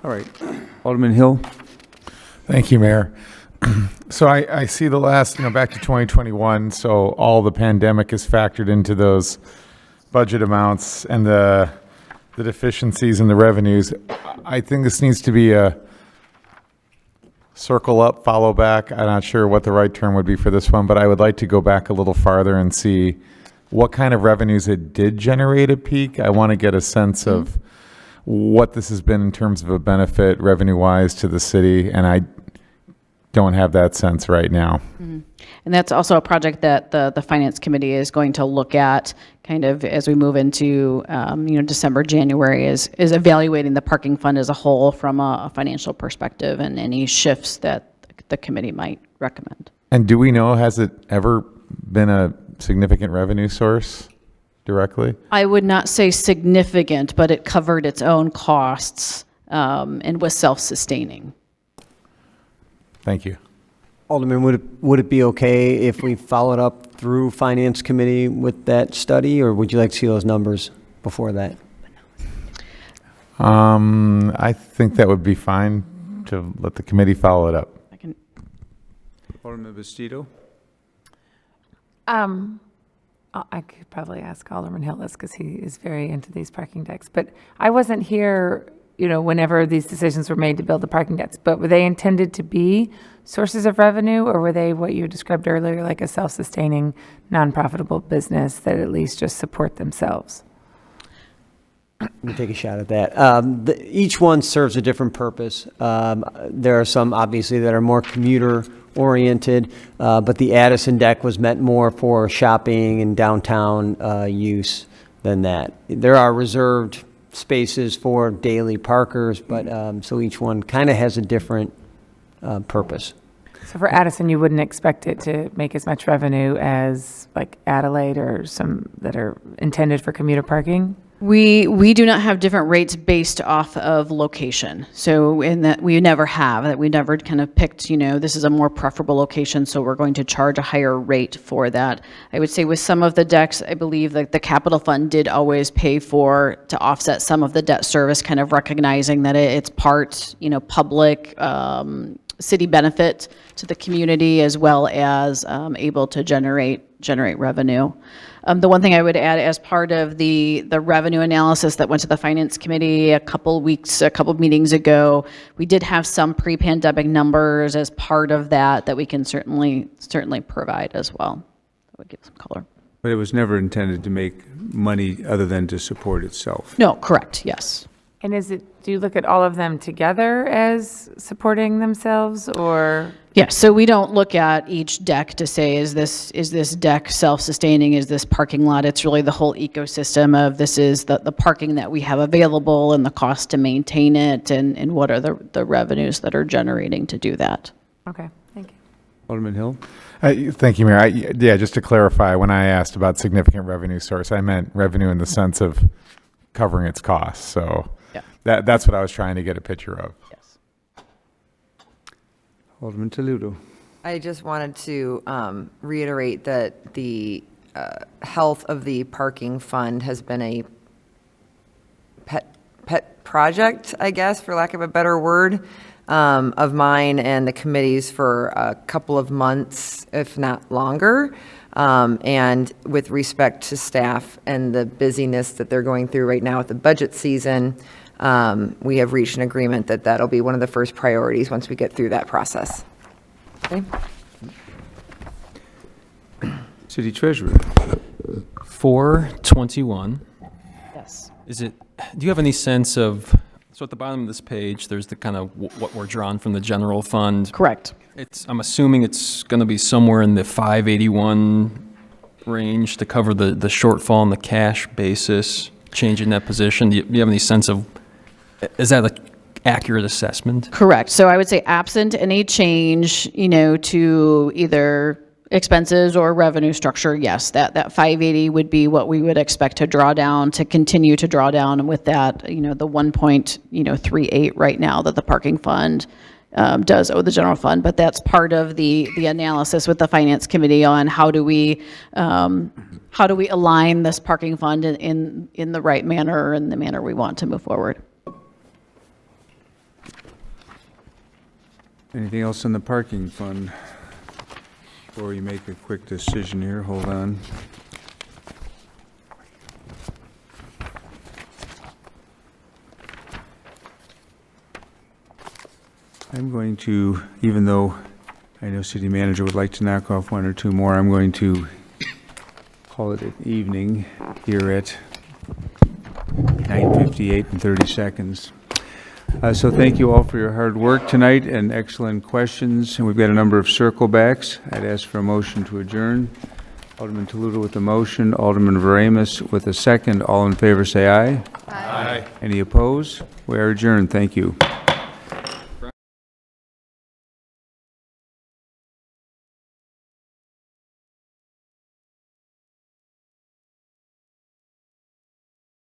All right, Alderman Hill.
Thank you, Mayor. So I see the last, back to 2021, so all the pandemic is factored into those budget amounts and the deficiencies in the revenues. I think this needs to be a circle up, follow back. I'm not sure what the right term would be for this one, but I would like to go back a little farther and see what kind of revenues it did generate at peak. I want to get a sense of what this has been in terms of a benefit revenue-wise to the city, and I don't have that sense right now.
Mm-hmm. And that's also a project that the Finance Committee is going to look at kind of as we move into December, January, is evaluating the parking fund as a whole from a financial perspective and any shifts that the committee might recommend.
And do we know, has it ever been a significant revenue source directly?
I would not say significant, but it covered its own costs and was self-sustaining.
Thank you.
Alderman, would it be okay if we followed up through Finance Committee with that study, or would you like to see those numbers before that?
I think that would be fine to let the committee follow it up.
Alderman Bastido?
I could probably ask Alderman Hill this because he is very into these parking decks. But I wasn't here, whenever these decisions were made to build the parking decks. But were they intended to be sources of revenue, or were they what you described earlier, like a self-sustaining, non-profitable business that at least just support themselves?
Let me take a shot at that. Each one serves a different purpose. There are some, obviously, that are more commuter-oriented, but the Addison deck was meant more for shopping and downtown use than that. There are reserved spaces for daily parkers, but so each one kind of has a different purpose.
So for Addison, you wouldn't expect it to make as much revenue as like Adelaide or some that are intended for commuter parking?
We do not have different rates based off of location. So in that, we never kind of picked, this is a more preferable location, so we're going to charge a higher rate for that. I would say with some of the decks, I believe that the capital fund did always pay to offset some of the debt service, kind of recognizing that it's part, public, city benefit to the community, as well as able to generate revenue. The one thing I would add, as part of the revenue analysis that went to the Finance Committee a couple meetings ago, we did have some pre-pandemic numbers as part of that we can certainly provide as well. That would give some color.
But it was never intended to make money other than to support itself.
No, correct, yes.
And do you look at all of them together as supporting themselves, or?
Yeah, so we don't look at each deck to say, is this deck self-sustaining, is this parking lot? It's really the whole ecosystem of this is the parking that we have available and the cost to maintain it, and what are the revenues that are generating to do that.
Okay, thank you.
Alderman Hill?
Thank you, Mayor. Just to clarify, when I asked about significant revenue source, I meant revenue in the sense of covering its costs. So that's what I was trying to get a picture of.
Yes.
Alderman Toledo?
I just wanted to reiterate that the health of the parking fund has been a pet project, I guess, for lack of a better word, of mine and the committee's for a couple of months, if not longer. And with respect to staff and the busyness that they're going through right now with the budget season, we have reached an agreement that that'll be one of the first priorities once we get through that process. Okay.
City Treasurer?
421.
Yes.
Do you have any sense of, so at the bottom of this page, there's the kind of what we're drawn from the general fund.
Correct.
I'm assuming it's going to be somewhere in the 581 range to cover the shortfall on the cash basis, change in that position. Do you have any sense of, is that an accurate assessment?
Correct. So I would say absent any change, to either expenses or revenue structure, yes, that 580 would be what we would expect to continue to draw down with that, the 1.38 right now that the parking fund does owe the general fund. But that's part of the analysis with the Finance Committee on how do we align this parking fund in the right manner, in the manner we want to move forward.
Anything else on the parking fund? Before you make a quick decision here, hold on. I'm going to, even though I know City Manager would like to knock off one or two more, I'm going to call it an evening here at 9:58 and 30 seconds. So thank you all for your hard work tonight and excellent questions. And we've got a number of circle backs. I'd ask for a motion to adjourn. Alderman Toledo with the motion, Alderman Varamus with a second. All in favor say aye. Aye. Any opposed? We are adjourned. Thank you.